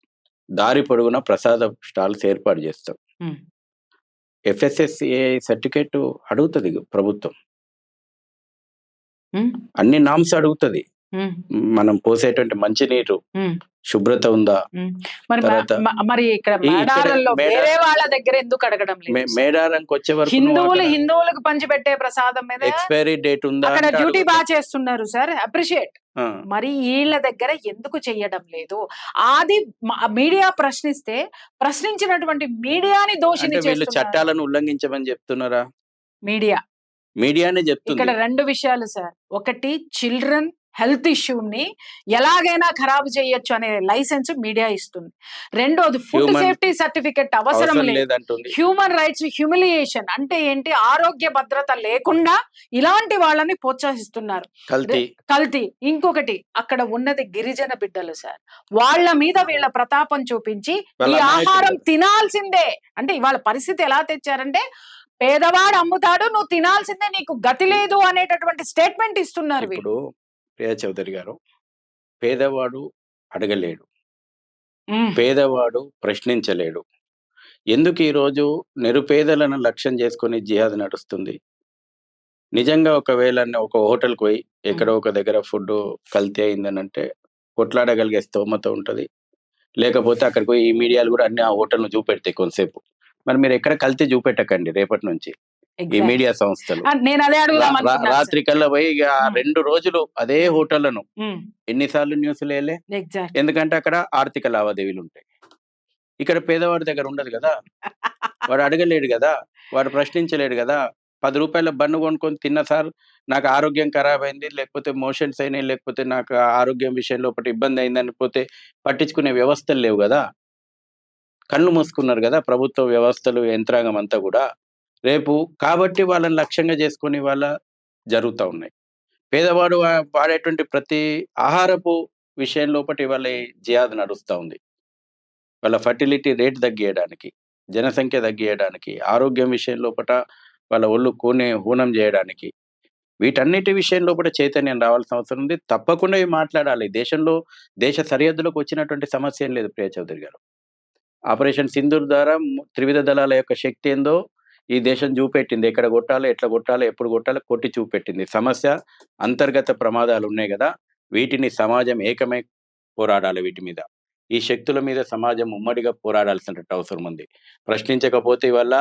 దారి పొడుగున ప్రసాద స్టాల్స్ ఏర్పాటు చేస్తాం. ఉమ్, FSSAI సర్టిఫికేట్ అడుగుతుంది ప్రభుత్వం, ఉమ్, అన్ని నామ్స్ అడుగుతుంది. ఉమ్, మనం పోసేటువంటి మంచినీరు ఉమ్. శుభ్రత ఉందా? తర్వాత మరి ఇక్కడ ఇక్కడ మేడారంలో వేరే వాళ్ళ దగ్గర ఎందుకు అడగడం లేదు సార్? మేడారంకి వచ్చే వరకు హిందువులకు పంచిపెట్టే ప్రసాదం మీద ఎక్స్పైరీ డేట్ ఉందా అక్కడ అంటే డ్యూటీ అడుగుతాం. బాగా చేస్తున్నారు సార్, అప్రిషియేట్. ఆ, మరి వీళ్ళ దగ్గర ఎందుకు చెయ్యడం లేదు? అది మీడియా ప్రశ్నిస్తే ప్రశ్నించినటువంటి మీడియాని దోషిని అంటే వీళ్ళు చేస్తున్నారు. చట్టాలను ఉల్లంఘించమని చెప్తున్నారా? ఇక్కడ మీడియానే చెప్తుంది. 2 విషయాలు సార్. ఒకటి, చిల్డ్రన్ హెల్త్ ఇష్యూని ఎలాగైనా ఖరాబు చేయొచ్చు అనే లైసెన్స్ మీడియా ఇస్తుంది. రెండోది, ఫుడ్ Human- సేఫ్టీ సర్టిఫికెట్ అవసరం అవసరం లేదు. లేదంటుంది. హ్యూమన్ రైట్స్ హ్యూమిలియేషన్ అంటే ఏంటి? ఆరోగ్య భద్రత లేకుండా ఇలాంటి వాళ్ళని ప్రోత్సహిస్తున్నారు. కల్తీ. ఇంకొకటి, అక్కడ ఉన్నది గిరిజన బిడ్డలు సార్, వాళ్ళ మీద వీళ్ళ ప్రతాపం చూపించి వాళ్ళ ఈ నాయకులు. ఆహారం తినాల్సిందే అంటే ఇవాళ పరిస్థితి ఎలా తెచ్చారంటే, పేదవాడు అమ్ముతాడు, నువ్వు తినాల్సిందే, నీకు గతి లేదు అనేటటువంటి స్టేట్మెంట్ ఇస్తున్నారు వీళ్ళు. ఇప్పుడు ప్రియా చౌదరి గారు, పేదవాడు అడగలేడు, ఉమ్, పేదవాడు ప్రశ్నించలేడు. ఎందుకు ఈరోజు నిరుపేదలను లక్ష్యం చేసుకొని జిహాద్ నడుస్తుంది? నిజంగా ఒకవేళ ఒక హోటల్కి పోయి ఎక్కడో ఒక దగ్గర ఫుడ్ కల్తీ అయిందని అంటే కొట్లాడగలిగే స్తోమత ఉంటుంది. లేకపోతే అక్కడికి పోయి ఈ మీడియాలు కూడా అన్ని ఆ హోటల్ను చూపెడతాయి కొంతసేపు. మరి మీరు ఎక్కడ కల్తీ చూపెట్టకండి రేపటి నుంచి ఈ exactly. మీడియా సంస్థలు. నేను అదే అడుగుదాం అనుకున్నాను సార్. రాత్రి కల్లా పోయి ఇక ఆ 2 రోజులు అదే హోటళ్లను ఉమ్, ఎన్నిసార్లు న్యూస్లు వేయలే? exactly. ఎందుకంటే అక్కడ ఆర్థిక లావాదేవీలు ఉంటాయి. ఇక్కడ పేదవాడి దగ్గర ఉండదు కదా, వాడు అడగలేడు కదా, వాడు ప్రశ్నించలేడు కదా. 10 రూపాయల బన్ను కొనుక్కొని తిన్న సార్ నాకు ఆరోగ్యం ఖరాబ్ అయింది, లేకపోతే మోషన్స్ అయినాయి, లేకపోతే నాకు ఆరోగ్యం విషయంలో ఒకటి ఇబ్బంది అయిందని పోతే పట్టించుకునే వ్యవస్థలు లేవు కదా. కళ్ళు మూసుకున్నారు కదా ప్రభుత్వ వ్యవస్థలు, యంత్రాంగం అంతా కూడా. రేపు కాబట్టి వాళ్ళని లక్ష్యంగా చేసుకొని వాళ్ళ జరుగుతూ ఉన్నాయి. పేదవాడు వాడేటువంటి ప్రతి ఆహారపు విషయం లోపటి వాళ్ళ జిహాద్ నడుస్తూ ఉంది. వాళ్ళ ఫర్టిలిటీ రేట్ తగ్గియడానికి, జనసంఖ్య తగ్గియడానికి, ఆరోగ్యం విషయం లోపట వాళ్ళ ఒళ్ళు హూనం చేయడానికి, వీటన్నిటి విషయం లోపల చైతన్యం రావాల్సిన అవసరం ఉంది. తప్పకుండా ఇవి మాట్లాడాలి. దేశ సరిహద్దులకు వచ్చినటువంటి సమస్య ఏం లేదు ప్రియ చౌదరి గారు. ఆపరేషన్ సింధూర్ ద్వారా త్రివిధ దళాల యొక్క శక్తి ఏందో ఈ దేశం చూపెట్టింది. ఎక్కడ కొట్టాలో, ఎట్లా కొట్టాలో, ఎప్పుడు కొట్టాలో కొట్టి చూపెట్టింది. సమస్య అంతర్గత ప్రమాదాలు ఉన్నాయి కదా, వీటిని సమాజం ఏకమై పోరాడాలి. వీటి మీద, ఈ శక్తుల మీద సమాజం ఉమ్మడిగా పోరాడాల్సినటువంటి అవసరం ఉంది. ప్రశ్నించకపోతే వల్ల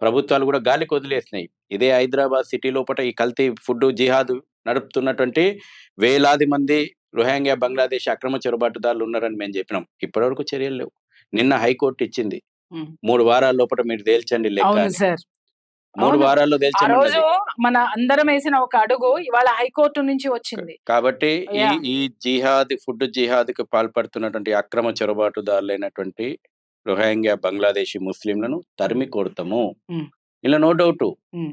ప్రభుత్వాలు కూడా గాలికి వదిలేసినాయి. ఇదే హైదరాబాద్ సిటీ లోపల ఈ కల్తీ ఫుడ్ జిహాద్ నడుపుతున్నటువంటి వేలాది మంది రోహింగ్యా బంగ్లాదేశ్ అక్రమ చొరబాటుదారులు ఉన్నారని మేము చెప్పినాం. ఇప్పటివరకు చర్యలు లేవు. నిన్న హైకోర్టు ఇచ్చింది, 3 వారాల లోపల మీరు తేల్చండి లెక్క అవును అని. సార్. 3 అవును. వారాల్లో ఆ తేల్చమన్నది. రోజు మన అందరం వేసిన ఒక అడుగు ఇవాళ హైకోర్టు నుంచి వచ్చింది. కాబట్టి ఈ Yeah. ఈ జిహాద్ ఫుడ్ జిహాద్‌కి పాల్పడుతున్నటువంటి అక్రమ చొరబాటుదారులైనటువంటి రోహింగ్యా బంగ్లాదేశీ ముస్లింలను తరిమి కొడతాము. Hmm. ఇలా నో డౌట్. Hmm.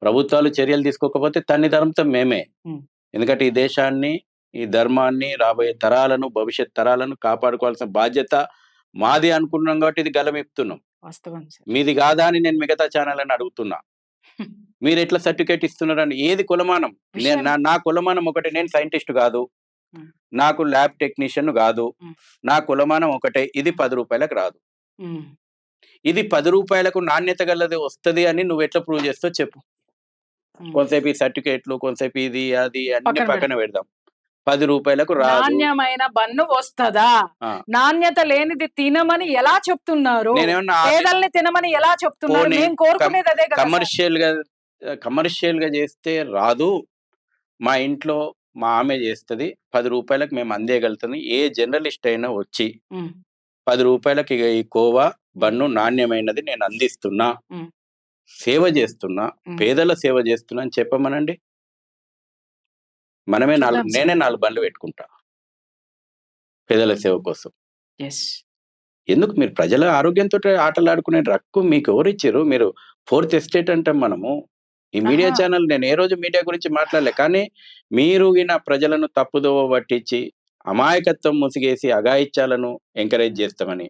ప్రభుత్వాలు చర్యలు తీసుకోకపోతే తన్ని తరుముతాం మేమే. Hmm. ఎందుకంటే ఈ దేశాన్ని, ఈ ధర్మాన్ని, రాబోయే తరాలను, భవిష్యత్ తరాలను కాపాడుకోవాల్సిన బాధ్యత మాది అనుకున్నాం కాబట్టి ఇది గలమెత్తుతున్నాం. వాస్తవం సార్. మీది కాదా అని నేను మిగతా ఛానళ్ళని అడుగుతున్నా. మీరు ఎట్లా సర్టిఫికేట్ ఇస్తున్నారని? ఏది కులమానం? విషయం- నా కులమానం ఒకటే. నేను సైంటిస్ట్ కాదు, Hmm. నాకు ల్యాబ్ టెక్నీషియన్ కాదు. Hmm. నా కులమానం ఒకటే. ఇది 10 రూపాయలకు రాదు. Hmm. ఇది 10 రూపాయలకు నాణ్యత గలది వస్తది అని నువ్వు ఎట్లా ప్రూవ్ చేస్తావు చెప్పు. Hmm. కొంతసేపు ఈ సర్టిఫికేట్లు, కొంతసేపు ఇది అది అన్ని పక్కన పక్కన పెడదాం. 10 రూపాయలకు రాదు. నాణ్యమైన బన్ను వస్తదా? ఆ. నాణ్యత లేనిది తినమని ఎలా చెప్తున్నారు? నేనేమన్నా పేదల్ని తినమని ఎలా చెప్తున్నారు? పోనీ మేము కోరుకునేది అదే కదా సార్. కమర్షియల్ గా చేస్తే రాదు. మా ఇంట్లో మా ఆమె చేస్తది, 10 రూపాయలకు మేము అందేయగలుగుతాం. ఏ జర్నలిస్ట్ అయినా వచ్చి Hmm. 10 రూపాయలకి ఇక ఈ కోవా బన్ను నాణ్యమైనది నేను అందిస్తున్నా, Hmm. సేవ చేస్తున్నా, Hmm. పేదల సేవ చేస్తున్నా అని చెప్పమనండి. చూద్దాం సార్. నేనే 4 బండ్లు పెట్టుకుంటా పేదల సేవ కోసం. Yes. ఎందుకు మీరు ప్రజల ఆరోగ్యంతో ఆటలాడుకునే హక్కు మీకు ఎవరిచ్చారు? మీరు 4th ఎస్టేట్ అంటాం మనము. ఈ మీడియా ఆహా. ఛానల్, నేను ఏ రోజు మీడియా గురించి మాట్లాడలే. కానీ మీరు ఈయన ప్రజలను తప్పుదోవ పట్టించి అమాయకత్వం ముసిగేసి అఘాయిత్యాలను ఎంకరేజ్ చేస్తామని,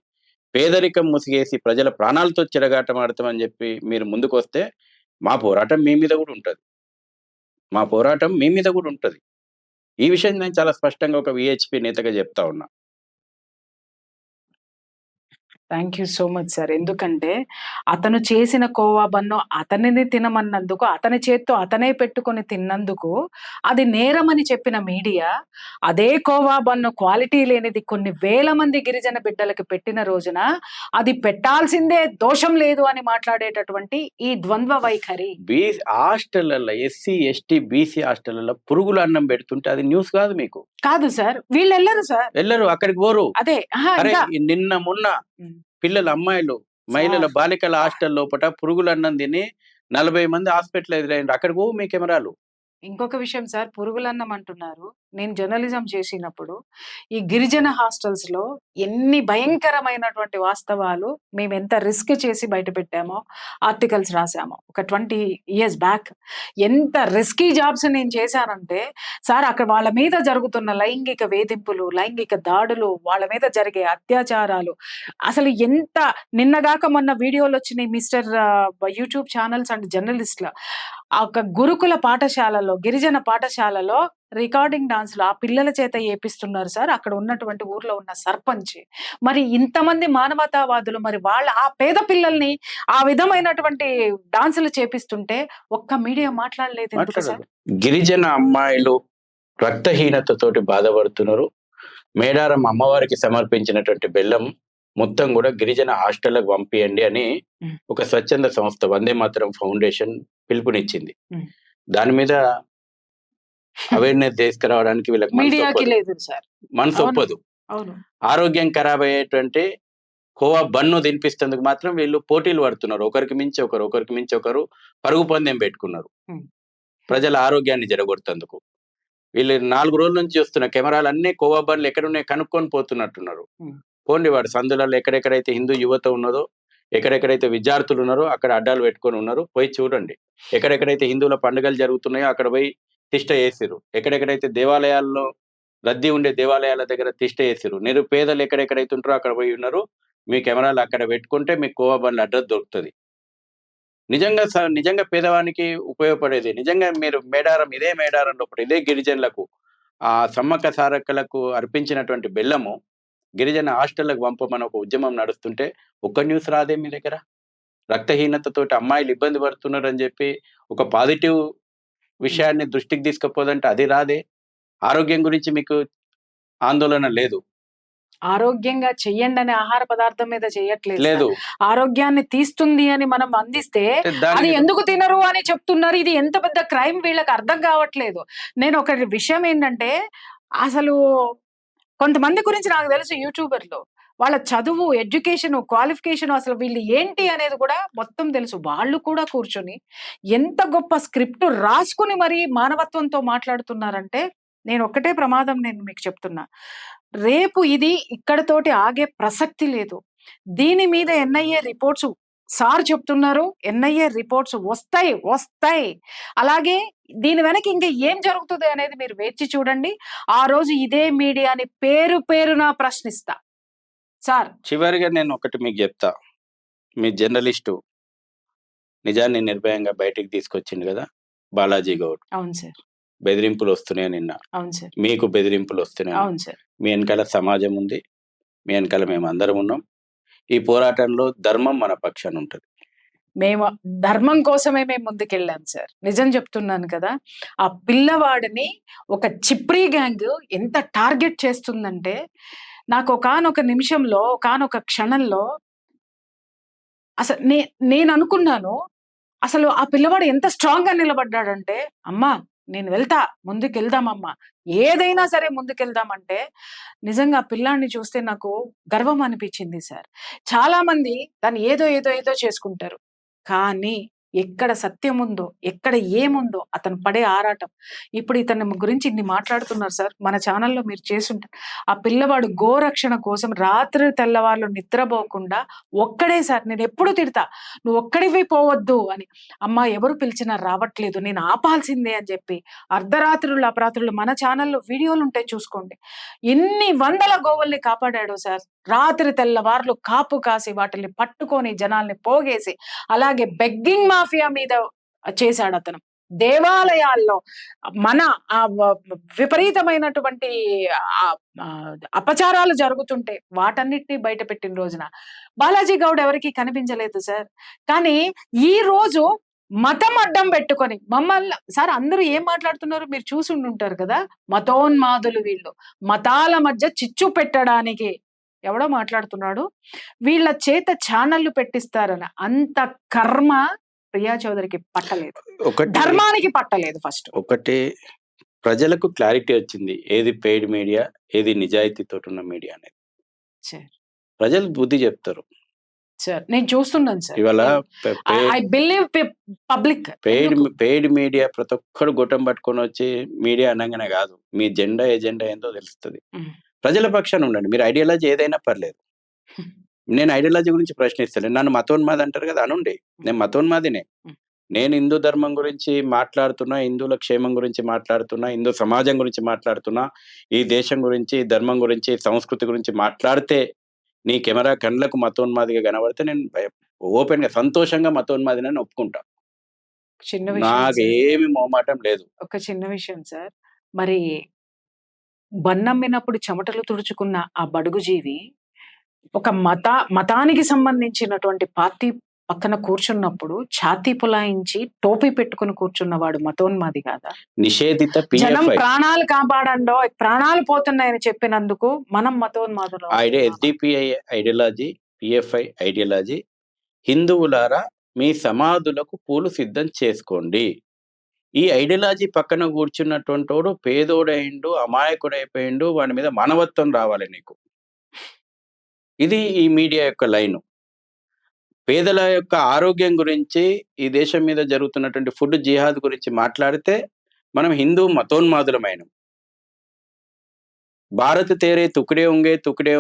పేదరికం ముసిగేసి ప్రజల ప్రాణాలతో చెలగాటమాడతామని చెప్పి మీరు ముందుకొస్తే మా పోరాటం మీ మీద కూడా ఉంటది. ఈ విషయం నేను చాలా స్పష్టంగా ఒక విహెచ్పి నేతగా చెప్తా ఉన్నా. Thank you so much sir. ఎందుకంటే అతను చేసిన కోవా బన్ను అతనిని తినమన్నందుకు, అతని చేత్తో అతనే పెట్టుకొని తిన్నందుకు అది నేరమని చెప్పిన మీడియా, అదే కోవా బన్ను క్వాలిటీ లేనిది కొన్ని వేల మంది గిరిజన బిడ్డలకు పెట్టిన రోజున అది పెట్టాల్సిందే, దోషం లేదు అని మాట్లాడేటటువంటి ఈ ద్వంద్వ వైఖరి. హాస్టళ్లలో ఎస్సీ ఎస్టీ బీసీ హాస్టళ్లలో పురుగుల అన్నం పెడుతుంటే అది న్యూస్ కాదు మీకు? కాదు సార్, వీళ్ళు వెళ్ళరు సార్, వెళ్ళరు, అక్కడికి పోరు. అదే అరే ఇంకా నిన్న మొన్న పిల్లలు, అమ్మాయిలు, మహిళల బాలికల హాస్టల్ లోపల పురుగుల అన్నం తిని 40 మంది హాస్పిటల్ ఎదురైండ్రు. అక్కడికి పోవు మీ కెమెరాలు. ఇంకొక విషయం సార్, పురుగులన్నం అంటున్నారు. నేను జర్నలిజం చేసినప్పుడు ఈ గిరిజన హాస్టల్స్ లో ఎన్ని భయంకరమైనటువంటి వాస్తవాలు మేము ఎంత రిస్క్ చేసి బయట పెట్టామో, ఆర్టికల్స్ రాసామో ఒక 20 years బ్యాక్. ఎంత రిస్కీ జాబ్స్ నేను చేశానంటే సార్, అక్కడ వాళ్ళ మీద జరుగుతున్న లైంగిక వేధింపులు, లైంగిక దాడులు, వాళ్ళ మీద జరిగే అత్యాచారాలు, అసలు ఎంత నిన్నగాక మొన్న వీడియోలు వచ్చినాయి మిస్టర్ యూట్యూబ్ ఛానల్స్ అండ్ జర్నలిస్ట్ల. ఆ ఒక గురుకుల పాఠశాలలో, గిరిజన పాఠశాలలో రికార్డింగ్ డాన్స్లు ఆ పిల్లల చేత ఏపిస్తున్నారు సార్, అక్కడ ఉన్నటువంటి ఊర్లో ఉన్న సర్పంచ్. మరి ఇంతమంది మానవతావాదులు మరి వాళ్ళ ఆ పేద పిల్లల్ని ఆ విధమైనటువంటి డాన్సులు చేపిస్తుంటే ఒక్క మీడియా మాట్లాడలేదు ఎందుకు సార్? గిరిజన అమ్మాయిలు రక్తహీనతతోటి బాధపడుతున్నారు. మేడారం అమ్మవారికి సమర్పించినటువంటి బెల్లం మొత్తం కూడా గిరిజన హాస్టళ్లకు పంపియండి అని ఒక స్వచ్ఛంద సంస్థ వందే మాతరం ఫౌండేషన్ పిలుపునిచ్చింది. దాని మీద అవేర్నెస్ తీసుకురావడానికి వీళ్ళకి మీడియాకి లేదు సార్, మనసు ఒప్పదు. అవును, ఆరోగ్యం ఖరాబ్ అయ్యేటువంటి కోవా బన్ను తినిపిస్తేందుకు మాత్రం వీళ్ళు పోటీలు పడుతున్నారు. ఒకరికి మించి ఒకరు పరుగు పందెం పెట్టుకున్నారు ప్రజల ఆరోగ్యాన్ని జరగొడుతందుకు. వీళ్ళు 4 రోజుల నుంచి చూస్తున్న కెమెరాలు అన్ని కోవా బన్లు ఎక్కడున్నాయి కనుక్కొని పోతున్నట్టున్నారు. పోండి, వాడు సందులలో ఎక్కడెక్కడైతే హిందూ యువత ఉన్నదో, ఎక్కడెక్కడైతే విద్యార్థులు ఉన్నారో అక్కడ అడ్డాలు పెట్టుకొని ఉన్నారు, పోయి చూడండి. ఎక్కడెక్కడైతే హిందువుల పండుగలు జరుగుతున్నాయో అక్కడ పోయి తిష్ట వేసిరు. ఎక్కడెక్కడైతే దేవాలయాల్లో రద్దీ ఉండే దేవాలయాల దగ్గర తిష్ట వేసిరు. నిరుపేదలు ఎక్కడెక్కడైతే ఉంటారో అక్కడ పోయి ఉన్నారు. మీ కెమెరాలు అక్కడ పెట్టుకుంటే మీకు కోవా బండ్ల అడ్రస్ దొరుకుతుంది. నిజంగా పేదవానికి ఉపయోగపడేది. నిజంగా మీరు ఇదే మేడారం లోపల ఇదే గిరిజనులకు ఆ సమ్మక్క సారక్కలకు అర్పించినటువంటి బెల్లము గిరిజన హాస్టళ్లకు పంపమని ఒక ఉద్యమం నడుస్తుంటే ఒక్క న్యూస్ రాదే మీ దగ్గర? రక్తహీనతతోటి అమ్మాయిలు ఇబ్బంది పడుతున్నారు అని చెప్పి ఒక పాజిటివ్ విషయాన్ని దృష్టికి తీసుకుపోదంటే అది రాదే? ఆరోగ్యం గురించి మీకు ఆందోళన లేదు. ఆరోగ్యంగా చెయ్యండి అనే ఆహార పదార్థం మీద చేయట్లేదు సార్. లేదు ఆరోగ్యాన్ని తీస్తుంది అని మనం అందిస్తే అంటే అది దానికి ఎందుకు తినరు అని చెప్తున్నారు. ఇది ఎంత పెద్ద క్రైమ్ వీళ్ళకి అర్థం కావట్లేదు. నేను ఒక విషయం ఏంటంటే, అసలు కొంతమంది గురించి నాకు తెలుసు యూట్యూబర్లు. వాళ్ళ చదువు, ఎడ్యుకేషన్, క్వాలిఫికేషన్ అసలు వీళ్ళు ఏంటి అనేది కూడా మొత్తం తెలుసు. వాళ్ళు కూడా కూర్చొని ఎంత గొప్ప స్క్రిప్ట్ రాసుకుని మరి మానవత్వంతో మాట్లాడుతున్నారంటే, నేను ఒక్కటే ప్రమాదం నేను మీకు చెప్తున్నా. రేపు ఇది ఇక్కడితోటి ఆగే ప్రసక్తి లేదు. దీని మీద ఎన్ఐఏ రిపోర్ట్స్ సార్ చెప్తున్నారు. ఎన్ఐఏ రిపోర్ట్స్ వస్తాయి. అలాగే దీని వెనక ఇంకా ఏం జరుగుతుంది అనేది మీరు వేచి చూడండి. ఆ రోజు ఇదే మీడియాని పేరున ప్రశ్నిస్తా. సార్ చివరిగా నేను ఒకటి మీకు చెప్తా. మీ జర్నలిస్టు నిజాన్ని నిర్భయంగా బయటికి తీసుకొచ్చిండు కదా బాలాజీ గౌడ్. అవును సార్. బెదిరింపులు వస్తున్నాయి నిన్న, అవును సార్. మీకు బెదిరింపులు వస్తున్నాయి. అవును సార్. మీ వెనకాల సమాజం ఉంది, మీ వెనకాల మేము అందరం ఉన్నాం. ఈ పోరాటంలో ధర్మం మన పక్షాన ఉంటది. మేము ధర్మం కోసమే మేము ముందుకెళ్ళాం సార్. నిజం చెప్తున్నాను కదా. ఆ పిల్లవాడిని ఒక చిప్రీ గ్యాంగ్ ఎంత టార్గెట్ చేస్తుందంటే, నాకు ఒకానొక నిమిషంలో, ఒకానొక క్షణంలో అసలు నేను అనుకున్నాను, అసలు ఆ పిల్లవాడు ఎంత స్ట్రాంగ్ గా నిలబడ్డాడంటే, అమ్మా నేను వెళ్తా, ముందుకెళ్దామమ్మా, ఏదైనా సరే ముందుకెళ్దామంటే, నిజంగా ఆ పిల్లాడిని చూస్తే నాకు గర్వం అనిపించింది సార్. చాలా మంది దాన్ని ఏదో చేసుకుంటారు. కానీ ఎక్కడ సత్యం ఉందో, ఎక్కడ ఏముందో అతను పడే ఆరాటం. ఇప్పుడు ఇతని గురించి ఇన్ని మాట్లాడుతున్నారు సార్. మన ఛానల్లో మీరు చేసుంటారు. ఆ పిల్లవాడు గోరక్షణ కోసం రాత్రి తెల్లవాళ్ళు నిద్రపోకుండా ఒక్కడే సార్, నేను ఎప్పుడు తిడతా, నువ్వు ఒక్కడివి పోవద్దు అని. అమ్మా ఎవరు పిలిచినా రావట్లేదు, నేను ఆపాల్సిందే అని చెప్పి అర్ధరాత్రులు అపరాత్రులు మన ఛానల్లో వీడియోలు ఉంటాయి చూసుకోండి. ఎన్ని వందల గోవుల్ని కాపాడాడు సార్. రాత్రి తెల్లవార్లు కాపు కాసి వాటిని పట్టుకొని జనాల్ని పోగేసి, అలాగే బెగ్గింగ్ మాఫియా మీద చేశాడు అతను. దేవాలయాల్లో మన విపరీతమైనటువంటి అపచారాలు జరుగుతుంటే వాటన్నిటిని బయట పెట్టిన రోజున బాలాజీ గౌడ్ ఎవరికి కనిపించలేదు సార్. కానీ ఈ రోజు మతం అడ్డం పెట్టుకొని మమ్మల్ని సార్ అందరూ ఏం మాట్లాడుతున్నారు మీరు చూసి ఉండుంటారు కదా. మతోన్మాదులు వీళ్ళు, మతాల మధ్య చిచ్చు పెట్టడానికి ఎవడో మాట్లాడుతున్నాడు, వీళ్ళ చేత ఛానళ్లు పెట్టిస్తారని. అంత కర్మ ప్రియా చౌదరికి పట్టలేదు, ధర్మానికి పట్టలేదు. ఫస్ట్ ఒకటి ప్రజలకు క్లారిటీ వచ్చింది, ఏది పెయిడ్ మీడియా, ఏది నిజాయితీతో ఉన్న మీడియా అనేది. ప్రజలు బుద్ధి చెప్తారు సార్. నేను చూస్తున్నాను సార్. ఇవాళ I believe public paid media ప్రతి ఒక్కరు గొట్టం పట్టుకొని వచ్చి మీడియా అనగానే కాదు, మీ ఎజెండా ఏందో తెలుస్తుంది. ప్రజల పక్షాన ఉండండి. మీరు ఐడియాలజీ ఏదైనా పర్లేదు, నేను ఐడియాలజీ గురించి ప్రశ్నిస్తాను. నన్ను మతోన్మాది అంటారు కదా, అనుండి. నేను మతోన్మాదినే. నేను హిందూ ధర్మం గురించి మాట్లాడుతున్నా, హిందువుల క్షేమం గురించి మాట్లాడుతున్నా, హిందూ సమాజం గురించి మాట్లాడుతున్నా, ఈ దేశం గురించి, ధర్మం గురించి, సంస్కృతి గురించి మాట్లాడితే నీ కెమెరా కళ్ళకు మతోన్మాదిగా కనబడితే నేను ఓపెన్ గా సంతోషంగా మతోన్మాదిని ఒప్పుకుంటా. నాకు ఏమి మొహమాటం లేదు. ఒక చిన్న విషయం సార్, మరి బన్నమ్మినప్పుడు చెమటలు తుడుచుకున్న ఆ బడుగు జీవి ఒక మతానికి సంబంధించినటువంటి పార్టీ పక్కన కూర్చున్నప్పుడు ఛాతీ పులాయించి టోపీ పెట్టుకుని కూర్చున్నవాడు మతోన్మాది కాదా? నిషేధిత జనం ప్రాణాలు కాపాడండో, ప్రాణాలు పోతున్నాయని చెప్పినందుకు మనం మతోన్మాదులు. ఎస్డిపిఐ ఐడియాలజీ, పిఎఫ్ఐ ఐడియాలజీ, హిందువులారా మీ సమాధులకు పూలు సిద్ధం చేసుకోండి. ఈ ఐడియాలజీ పక్కన కూర్చున్నటువంటి వాడు పేదోడైండు, అమాయకుడైపోయిండు, వాడి మీద మానవత్వం రావాలి నీకు. ఇది ఈ మీడియా యొక్క లైను. పేదల యొక్క ఆరోగ్యం గురించి, ఈ దేశం మీద జరుగుతున్నటువంటి ఫుడ్ జిహాద్ గురించి మాట్లాడితే మనం హిందూ మతోన్మాదులమైన. భారత్ తేరే తుకుడే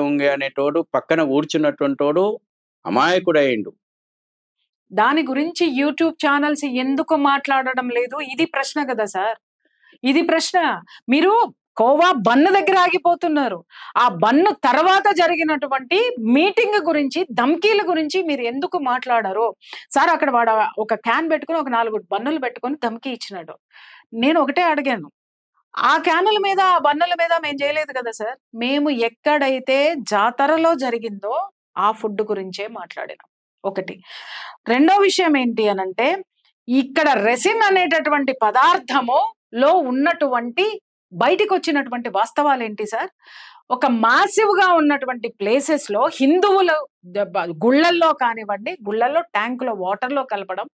ఉంగే అనేటోడు పక్కన కూర్చున్నటువంటి వాడు అమాయకుడైండు. దాని గురించి యూట్యూబ్ ఛానల్స్ ఎందుకు మాట్లాడడం లేదు? ఇది ప్రశ్న కదా సార్, ఇది ప్రశ్న. మీరు కోవా బన్ను దగ్గర ఆగిపోతున్నారు. ఆ బన్ను తర్వాత జరిగినటువంటి మీటింగ్ గురించి, ధమ్కీల గురించి మీరు ఎందుకు మాట్లాడారు సార్? అక్కడ వాడు ఒక క్యాన్ పెట్టుకుని ఒక 4 బన్నులు పెట్టుకొని ధమ్కీ ఇచ్చినాడు. నేను ఒకటే అడిగాను, ఆ క్యానుల మీద, ఆ బన్నుల మీద మేము చేయలేదు కదా సార్. మేము ఎక్కడైతే జాతరలో జరిగిందో ఆ ఫుడ్ గురించే మాట్లాడినాం. ఒకటి. రెండో విషయం ఏంటి అనంటే, ఇక్కడ రెసిన్ అనేటటువంటి పదార్థములో ఉన్నటువంటి బయటికి వచ్చినటువంటి వాస్తవాలు ఏంటి సార్? ఒక మాసివ్ గా ఉన్నటువంటి ప్లేసెస్ లో హిందువుల గుళ్ళల్లో కానివ్వండి, గుళ్ళల్లో ట్యాంకులో వాటర్ లో కలపడం,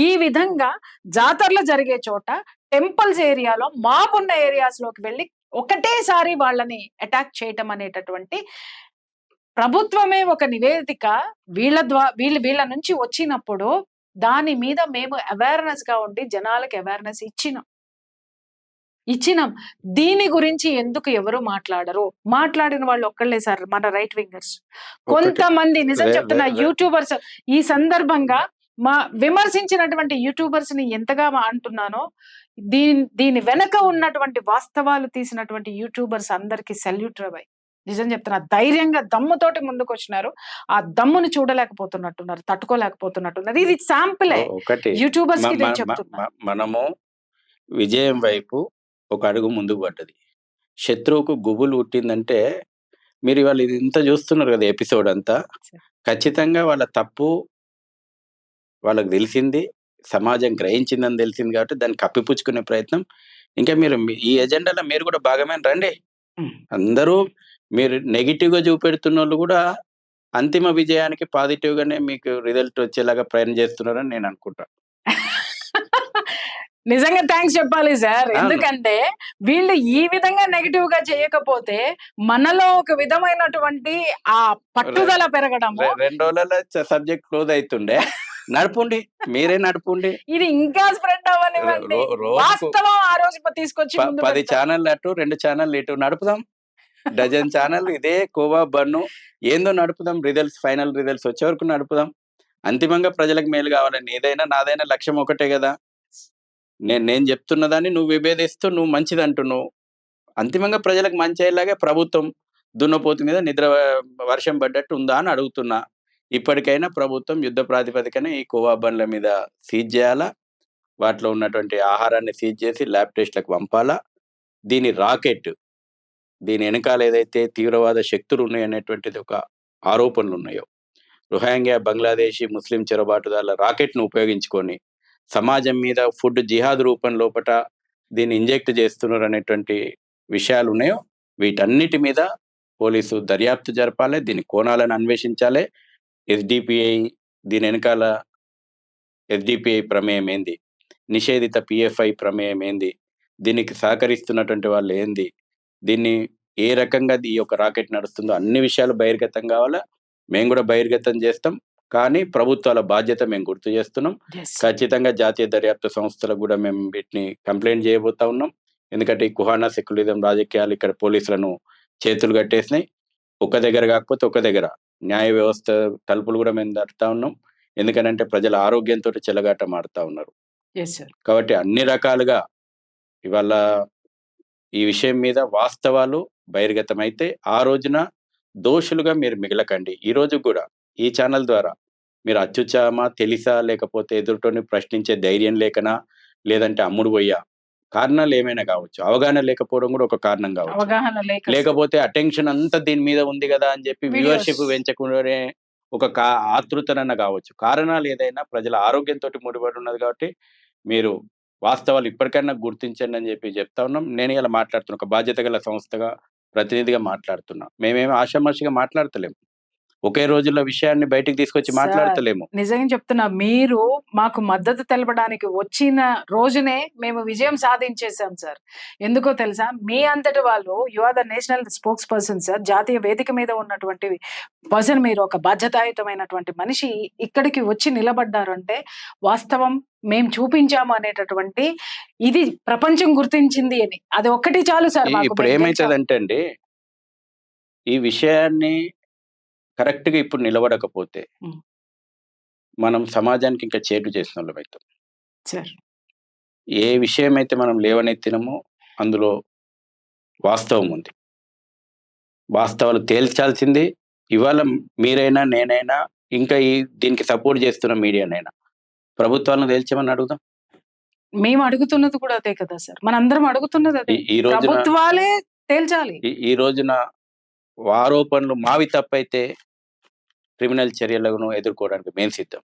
ఈ విధంగా జాతరలు జరిగే చోట టెంపుల్స్ ఏరియాలో మాప్ ఉన్న ఏరియాస్ లోకి వెళ్ళి ఒకటేసారి వాళ్ళని అటాక్ చేయటం అనేటటువంటి ప్రభుత్వమే ఒక నివేదిక వీళ్ళ నుంచి వచ్చినప్పుడు దాని మీద మేము అవేర్నెస్ గా ఉండి జనాలకు అవేర్నెస్ ఇచ్చినాం. దీని గురించి ఎందుకు ఎవరు మాట్లాడరు? మాట్లాడిన వాళ్ళు ఒక్కళ్ళే సార్, మన రైట్ వింగర్స్. కొంతమంది నిజం చెప్తున్న యూట్యూబర్స్. ఈ సందర్భంగా విమర్శించినటువంటి యూట్యూబర్స్ ని ఎంతగా అంటున్నానో, దీని వెనక ఉన్నటువంటి వాస్తవాలు తీసినటువంటి యూట్యూబర్స్ అందరికి సెల్యూట్ రవై. నిజం చెప్తున్నా, ధైర్యంగా దమ్ముతోటి ముందుకు వచ్చినారు. ఆ దమ్మును చూడలేకపోతున్నట్టున్నారు, తట్టుకోలేకపోతున్నట్టున్నారు. ఇది శాంపులే యూట్యూబర్స్ కి నేను చెప్తున్నా. మనము విజయం వైపు ఒక అడుగు ముందుకు పడ్డది. శత్రువుకు గుబులు పుట్టిందంటే మీరు ఇవాళ ఇది ఇంత చూస్తున్నారు కదా ఎపిసోడ్ అంతా, ఖచ్చితంగా వాళ్ళ తప్పు వాళ్ళకి తెలిసింది, సమాజం గ్రహించిందని తెలిసింది కాబట్టి దాన్ని కప్పిపుచ్చుకునే ప్రయత్నం. ఇంకా మీరు ఈ ఎజెండాలో మీరు కూడా భాగమైన రండి. అందరూ మీరు నెగిటివ్ గా చూపెడుతున్న వాళ్ళు కూడా అంతిమ విజయానికి పాజిటివ్ గానే మీకు రిజల్ట్ వచ్చేలాగా ప్రయత్నం చేస్తున్నారని నేను అనుకుంటా. నిజంగా థ్యాంక్స్ చెప్పాలి సార్. ఎందుకంటే వీళ్ళు ఈ విధంగా నెగిటివ్ గా చేయకపోతే మనలో ఒక విధమైనటువంటి ఆ పట్టుదల పెరగడం. 2 రోజుల సబ్జెక్ట్ క్లోజ్ అవుతుండే. నడుపుండి, మీరే నడుపుండి. ఇది ఇంకా స్ప్రెడ్ అవ్వనివ్వండి. వాస్తవం ఆ రోజు తీసుకొచ్చి 10 ఛానల్ అటు 2 ఛానల్ ఇటు నడుపుదాం. డజన్ ఛానల్ ఇదే కోవా బన్ను ఏందో నడుపుదాం. రిజల్ట్స్, ఫైనల్ రిజల్ట్స్ వచ్చే వరకు నడుపుదాం. అంతిమంగా ప్రజలకు మేలు కావాలని ఏదైనా నాదైనా లక్ష్యం ఒకటే కదా. నేను చెప్తున్నదాన్ని నువ్వు విభేదిస్తూ నువ్వు మంచిది అంటున్నావు. అంతిమంగా ప్రజలకు మంచి అయ్యేలాగే ప్రభుత్వం దున్నపోతు మీద వర్షం పడ్డట్టు ఉందా అని అడుగుతున్నా. ఇప్పటికైనా ప్రభుత్వం యుద్ధ ప్రాతిపదికన ఈ కోవా బండ్ల మీద సీజ్ చేయాలా, వాటిలో ఉన్నటువంటి ఆహారాన్ని సీజ్ చేసి ల్యాబ్ టెస్ట్లకు పంపాలా. దీని రాకెట్, దీని వెనకాల ఏదైతే తీవ్రవాద శక్తులు ఉన్నాయనేటువంటిది ఒక ఆరోపణలు ఉన్నాయో, రోహింగ్యా బంగ్లాదేశీ ముస్లిం చెరబాటుదారుల రాకెట్ను ఉపయోగించుకొని సమాజం మీద ఫుడ్ జిహాద్ రూపం లోపట దీన్ని ఇంజెక్ట్ చేస్తున్నారు అనేటువంటి విషయాలు ఉన్నాయో, వీటన్నిటి మీద పోలీసు దర్యాప్తు జరపాలి, దీని కోణాలను అన్వేషించాలి. ఎస్డిపిఐ దీని వెనకాల ఎస్డిపిఐ ప్రమేయం ఏంది, నిషేధిత పిఎఫ్ఐ ప్రమేయం ఏంది, దీనికి సహకరిస్తున్నటువంటి వాళ్ళు ఏంది, దీన్ని ఏ రకంగా ఈ యొక్క రాకెట్ నడుస్తుందో అన్ని విషయాలు బహిర్గతం కావాలా. మేము కూడా బహిర్గతం చేస్తాం, కానీ ప్రభుత్వాల బాధ్యత మేము గుర్తు చేస్తున్నాం. ఖచ్చితంగా జాతీయ దర్యాప్తు సంస్థలకు కూడా మేము వీటిని కంప్లైంట్ చేయబోతా ఉన్నాం. ఎందుకంటే ఈ కుహానా సెక్యులరిజం రాజకీయాలు ఇక్కడ పోలీసులను చేతులు కట్టేసినాయి. ఒక దగ్గర కాకపోతే ఒక దగ్గర న్యాయ వ్యవస్థ తలుపులు కూడా మేము తడుతా ఉన్నాం. ఎందుకంటే ప్రజల ఆరోగ్యంతో చెలగాటం ఆడుతా ఉన్నారు. కాబట్టి అన్ని రకాలుగా ఇవాళ ఈ విషయం మీద వాస్తవాలు బహిర్గతమైతే ఆ రోజున దోషులుగా మీరు మిగలకండి. ఈ రోజు కూడా ఈ ఛానల్ ద్వారా మీరు అచ్చుచామా, తెలిసా, లేకపోతే ఎదురుటోని ప్రశ్నించే ధైర్యం లేకనా, లేదంటే అమ్ముడు పోయా, కారణాలు ఏమైనా కావచ్చు. అవగాహన లేకపోవడం కూడా ఒక కారణం కావచ్చు. లేకపోతే అటెన్షన్ అంతా దీని మీద ఉంది కదా అని చెప్పి వ్యూవర్షిప్ పెంచకుండానే ఒక ఆతృతనన్న కావచ్చు. కారణాలు ఏదైనా ప్రజల ఆరోగ్యంతో ముడిపడి ఉన్నది కాబట్టి మీరు వాస్తవాలు ఇప్పటికైనా గుర్తించండి అని చెప్పి చెప్తా ఉన్నాం. నేను ఇలా మాట్లాడుతున్నా, ఒక బాధ్యత గల సంస్థగా ప్రతినిధిగా మాట్లాడుతున్నా. మేమేమి ఆషామాషిగా మాట్లాడతలేము, ఒకే రోజుల్లో విషయాన్ని బయటికి తీసుకొచ్చి మాట్లాడతలేము. నిజంగా చెప్తున్నా, మీరు మాకు మద్దతు తెలపడానికి వచ్చిన రోజునే మేము విజయం సాధించేసాం సార్. ఎందుకో తెలుసా, మీ అంతటి వాళ్ళు, you are the national spokesperson sir. జాతీయ వేదిక మీద ఉన్నటువంటి పర్సన్ మీరు, ఒక బాధ్యతాయుతమైనటువంటి మనిషి ఇక్కడికి వచ్చి నిలబడ్డారు అంటే వాస్తవం మేము చూపించాము అనేటటువంటి ఇది ప్రపంచం గుర్తించింది అని, అది ఒక్కటి చాలు సార్. ఇప్పుడు ఏమైతుందంటే అండి, ఈ విషయాన్ని కరెక్ట్ గా ఇప్పుడు నిలబడకపోతే మనం సమాజానికి ఇంకా చేటు చేసిన వాళ్ళం అవుతాం. ఏ విషయం అయితే మనం లేవనెత్తినమో అందులో వాస్తవం ఉంది. వాస్తవాలు తేల్చాల్సింది ఇవాళ మీరైనా నేనైనా ఇంకా దీనికి సపోర్ట్ చేస్తున్న మీడియానైనా ప్రభుత్వాలను తేల్చమని అడుగుదాం. మేము అడుగుతున్నది కూడా అదే కదా సార్, మనందరం అడుగుతున్నది అదే. ఈ రోజు ప్రభుత్వాలే తేల్చాలి. ఈ రోజున ఆరోపణలు మావి తప్పైతే క్రిమినల్ చర్యలను ఎదుర్కోవడానికి మేము సిద్ధం.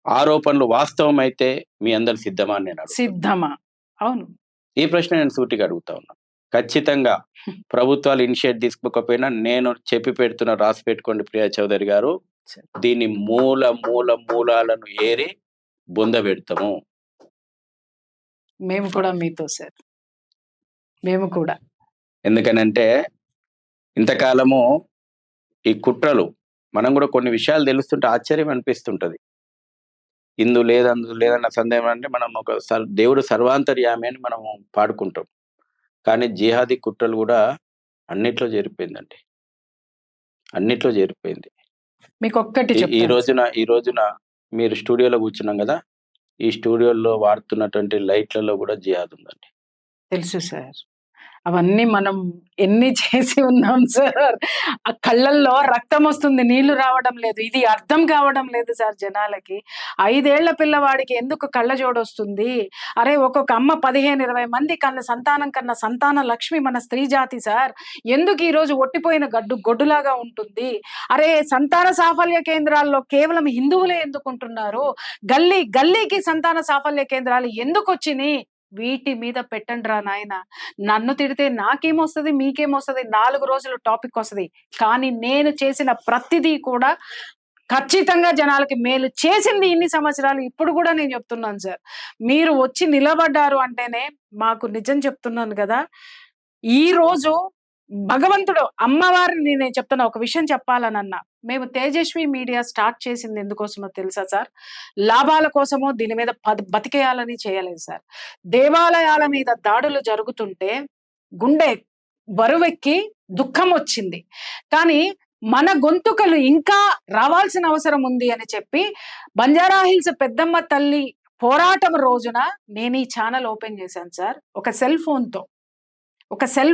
ఆరోపణలు వాస్తవం అయితే మీ అందరు సిద్ధమా అని నేను సిద్ధమా? అవును, ఈ ప్రశ్న నేను సూటిగా అడుగుతా ఉన్నా. ఖచ్చితంగా ప్రభుత్వాలు ఇనిషియేట్ తీసుకోకపోయినా నేను చెప్పి పెడుతున్న, రాసి పెట్టుకోండి ప్రియా చౌదరి గారు, దీన్ని మూలాలను ఏరి బొంద పెడతాము. మేము కూడా మీతో సార్, మేము కూడా. ఎందుకనంటే ఇంతకాలము ఈ కుట్రలు మనం కూడా కొన్ని విషయాలు తెలుస్తుంటే ఆశ్చర్యం అనిపిస్తుంటది. ఇందు లేదన్న సందేహం అంటే మనం ఒక దేవుడు సర్వాంతర్యామి అని మనం పాడుకుంటాం. కానీ జిహాదీ కుట్రలు కూడా అన్నిట్లో చేరిపోయిందండి, అన్నిట్లో చేరిపోయింది. మీకు ఒక్కటి ఈ రోజున మీరు స్టూడియోలో కూర్చున్నాం కదా, ఈ స్టూడియోలో వాడుతున్నటువంటి లైట్లలో కూడా జిహాద్ ఉందండి. తెలుసు సార్, అవన్నీ మనం ఎన్ని చేసి ఉన్నాం సార్. ఆ కళ్ళల్లో రక్తం వస్తుంది, నీళ్లు రావడం లేదు. ఇది అర్థం కావడం లేదు సార్ జనాలకి. 5 ఏళ్ల పిల్లవాడికి ఎందుకు కళ్ళజోడు వస్తుంది? అరే, ఒక్కొక్క అమ్మ 15-20 మంది సంతానం కన్నా సంతాన లక్ష్మి మన స్త్రీ జాతి సార్. ఎందుకు ఈ రోజు ఒట్టిపోయిన గొడ్డులాగా ఉంటుంది? అరే, సంతాన సాఫల్య కేంద్రాల్లో కేవలం హిందువులే ఎందుకు ఉంటున్నారు? గల్లీకి సంతాన సాఫల్య కేంద్రాలు ఎందుకు వచ్చినాయి? వీటి మీద పెట్టండి రా నాయన. నన్ను తిడితే నాకేమొస్తుంది, మీకేమొస్తుంది? 4 రోజులు టాపిక్ వస్తుంది. కానీ నేను చేసిన ప్రతిదీ కూడా ఖచ్చితంగా జనాలకి మేలు చేసింది ఇన్ని సంవత్సరాలు. ఇప్పుడు కూడా నేను చెప్తున్నాను సార్, మీరు వచ్చి నిలబడ్డారు అంటేనే మాకు నిజం చెప్తున్నాను కదా. ఈ రోజు భగవంతుడు, అమ్మవారిని నేను చెప్తున్నా, ఒక విషయం చెప్పాలనన్నా, మేము తేజస్వి మీడియా స్టార్ట్ చేసింది ఎందుకోసమో తెలుసా సార్? లాభాల కోసమో దీని మీద బతికేయాలని చేయలేదు సార్. దేవాలయాల మీద దాడులు జరుగుతుంటే గుండె బరువెక్కి దుఃఖం వచ్చింది. కానీ మన గొంతుకలు ఇంకా రావాల్సిన అవసరం ఉంది అని చెప్పి బంజారాహిల్స్ పెద్దమ్మ తల్లి పోరాటం రోజున నేను ఈ ఛానల్ ఓపెన్ చేశాను సార్. ఒక సెల్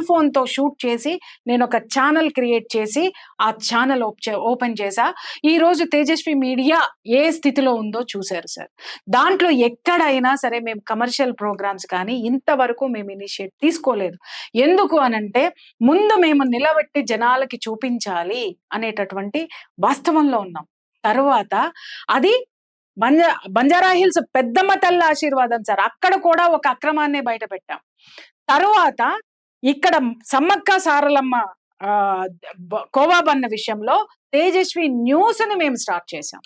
ఫోన్ తో షూట్ చేసి నేను ఒక ఛానల్ క్రియేట్ చేసి ఆ ఛానల్ ఓపెన్ చేసా. ఈ రోజు తేజస్వి మీడియా ఏ స్థితిలో ఉందో చూశారు సార్. దాంట్లో ఎక్కడైనా సరే మేము కమర్షియల్ ప్రోగ్రామ్స్ కానీ ఇంతవరకు మేము ఇనిషియేట్ తీసుకోలేదు. ఎందుకు అనంటే ముందు మేము నిలబెట్టి జనాలకి చూపించాలి అనేటటువంటి వాస్తవంలో ఉన్నాం. తరువాత అది బంజారాహిల్స్ పెద్దమ్మ తల్లి ఆశీర్వాదం సార్. అక్కడ కూడా ఒక అక్రమాన్ని బయట పెట్టాం. తరువాత ఇక్కడ సమ్మక్క సారలమ్మ కోవా బన్న విషయంలో తేజస్వి న్యూస్ ని మేము స్టార్ట్ చేశాం.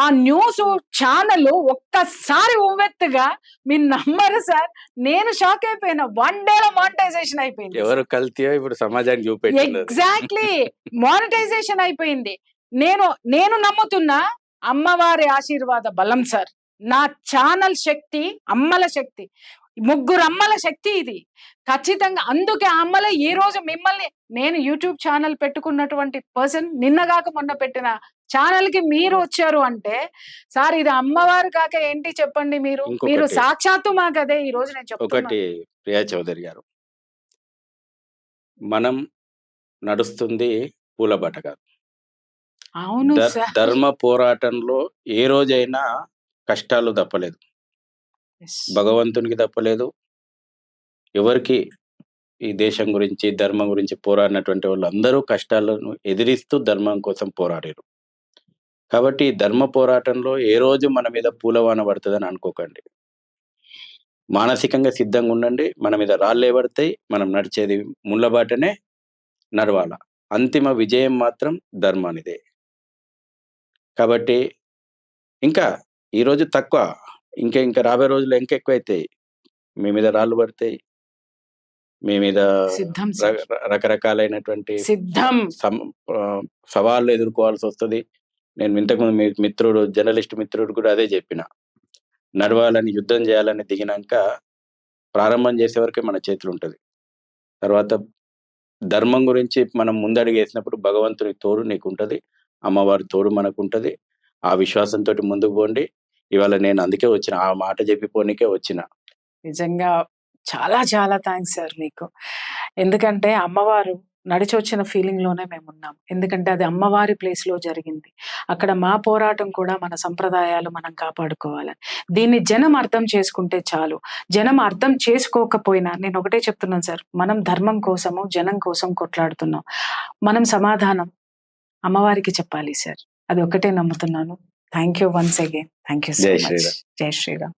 ఆ న్యూస్ ఛానల్ ఒక్కసారి ఉవ్వెత్తుగా మీరు నమ్మరు సార్, నేను షాక్ అయిపోయినా. 1 డేలో మానిటైజేషన్ అయిపోయింది. ఎవరు కల్తీయో ఇప్పుడు సమాజానికి చూపెట్టినారు. ఎగ్జాక్ట్లీ, మానిటైజేషన్ అయిపోయింది. నేను నమ్ముతున్నా అమ్మవారి ఆశీర్వాద బలం సార్. నా ఛానల్ శక్తి, అమ్మల శక్తి, 3 అమ్మల శక్తి ఇది ఖచ్చితంగా. అందుకే అమ్మల ఈ రోజు మిమ్మల్ని, నేను యూట్యూబ్ ఛానల్ పెట్టుకున్నటువంటి పర్సన్, నిన్నగాక మొన్న పెట్టిన ఛానల్ కి మీరు వచ్చారు అంటే సార్, ఇది అమ్మవారు కాక ఏంటి చెప్పండి. మీరు సాక్షాత్తు మాకు అదే. ఈ రోజు నేను చెప్తున్నా. ఒకటి ప్రియా చౌదరి గారు, మనం నడుస్తుంది పూలబాట కాదు. అవును సార్. ధర్మ పోరాటంలో ఏ రోజైనా కష్టాలు తప్పలేదు, భగవంతునికి తప్పలేదు. ఎవరికి ఈ దేశం గురించి, ధర్మం గురించి పోరాడినటువంటి వాళ్ళు అందరూ కష్టాలను ఎదిరిస్తూ ధర్మం కోసం పోరాడారు. కాబట్టి ధర్మ పోరాటంలో ఏ రోజు మన మీద పూలవాన పడుతుందని అనుకోకండి. మానసికంగా సిద్ధంగా ఉండండి. మన మీద రాళ్ళే పడతాయి. మనం నడిచేది ముళ్ళబాటనే నడవాల. అంతిమ విజయం మాత్రం ధర్మానిదే. కాబట్టి ఇంకా ఈరోజు తక్కువ, ఇంకా రాబోయే రోజుల్లో ఇంకా ఎక్కువ అవుతాయి. మీ మీద రాళ్ళు పడతాయి, మీ మీద రకరకాలైనటువంటి సవాళ్ళు ఎదుర్కోవాల్సి వస్తుంది. నేను ఇంతకుముందు మీ మిత్రుడు, జర్నలిస్ట్ మిత్రుడు కూడా అదే చెప్పిన, నడవాలని, యుద్ధం చేయాలని దిగినాక ప్రారంభం చేసే వరకే మన చేతులు ఉంటుంది. తర్వాత ధర్మం గురించి మనం ముందడుగు వేసినప్పుడు భగవంతుని తోడు నీకు ఉంటుంది, అమ్మవారి తోడు మనకు ఉంటుంది. ఆ విశ్వాసంతో ముందుకు పోండి. ఇవాళ నేను అందుకే వచ్చిన, ఆ మాట చెప్పిపోనికే వచ్చిన. నిజంగా చాలా చాలా థ్యాంక్స్ సార్ మీకు. ఎందుకంటే అమ్మవారు నడిచి వచ్చిన ఫీలింగ్ లోనే మేము ఉన్నాం. ఎందుకంటే అది అమ్మవారి ప్లేస్ లో జరిగింది. అక్కడ మా పోరాటం కూడా మన సంప్రదాయాలు మనం కాపాడుకోవాలని. దీన్ని జనం అర్థం చేసుకుంటే చాలు. జనం అర్థం చేసుకోకపోయినా నేను ఒకటే చెప్తున్నాను సార్, మనం ధర్మం కోసము, జనం కోసం కొట్లాడుతున్నాం. మనం సమాధానం అమ్మవారికి చెప్పాలి సార్. అది ఒకటే నమ్ముతున్నాను. Thank you once again. Thank you so much. జై శ్రీరామ్.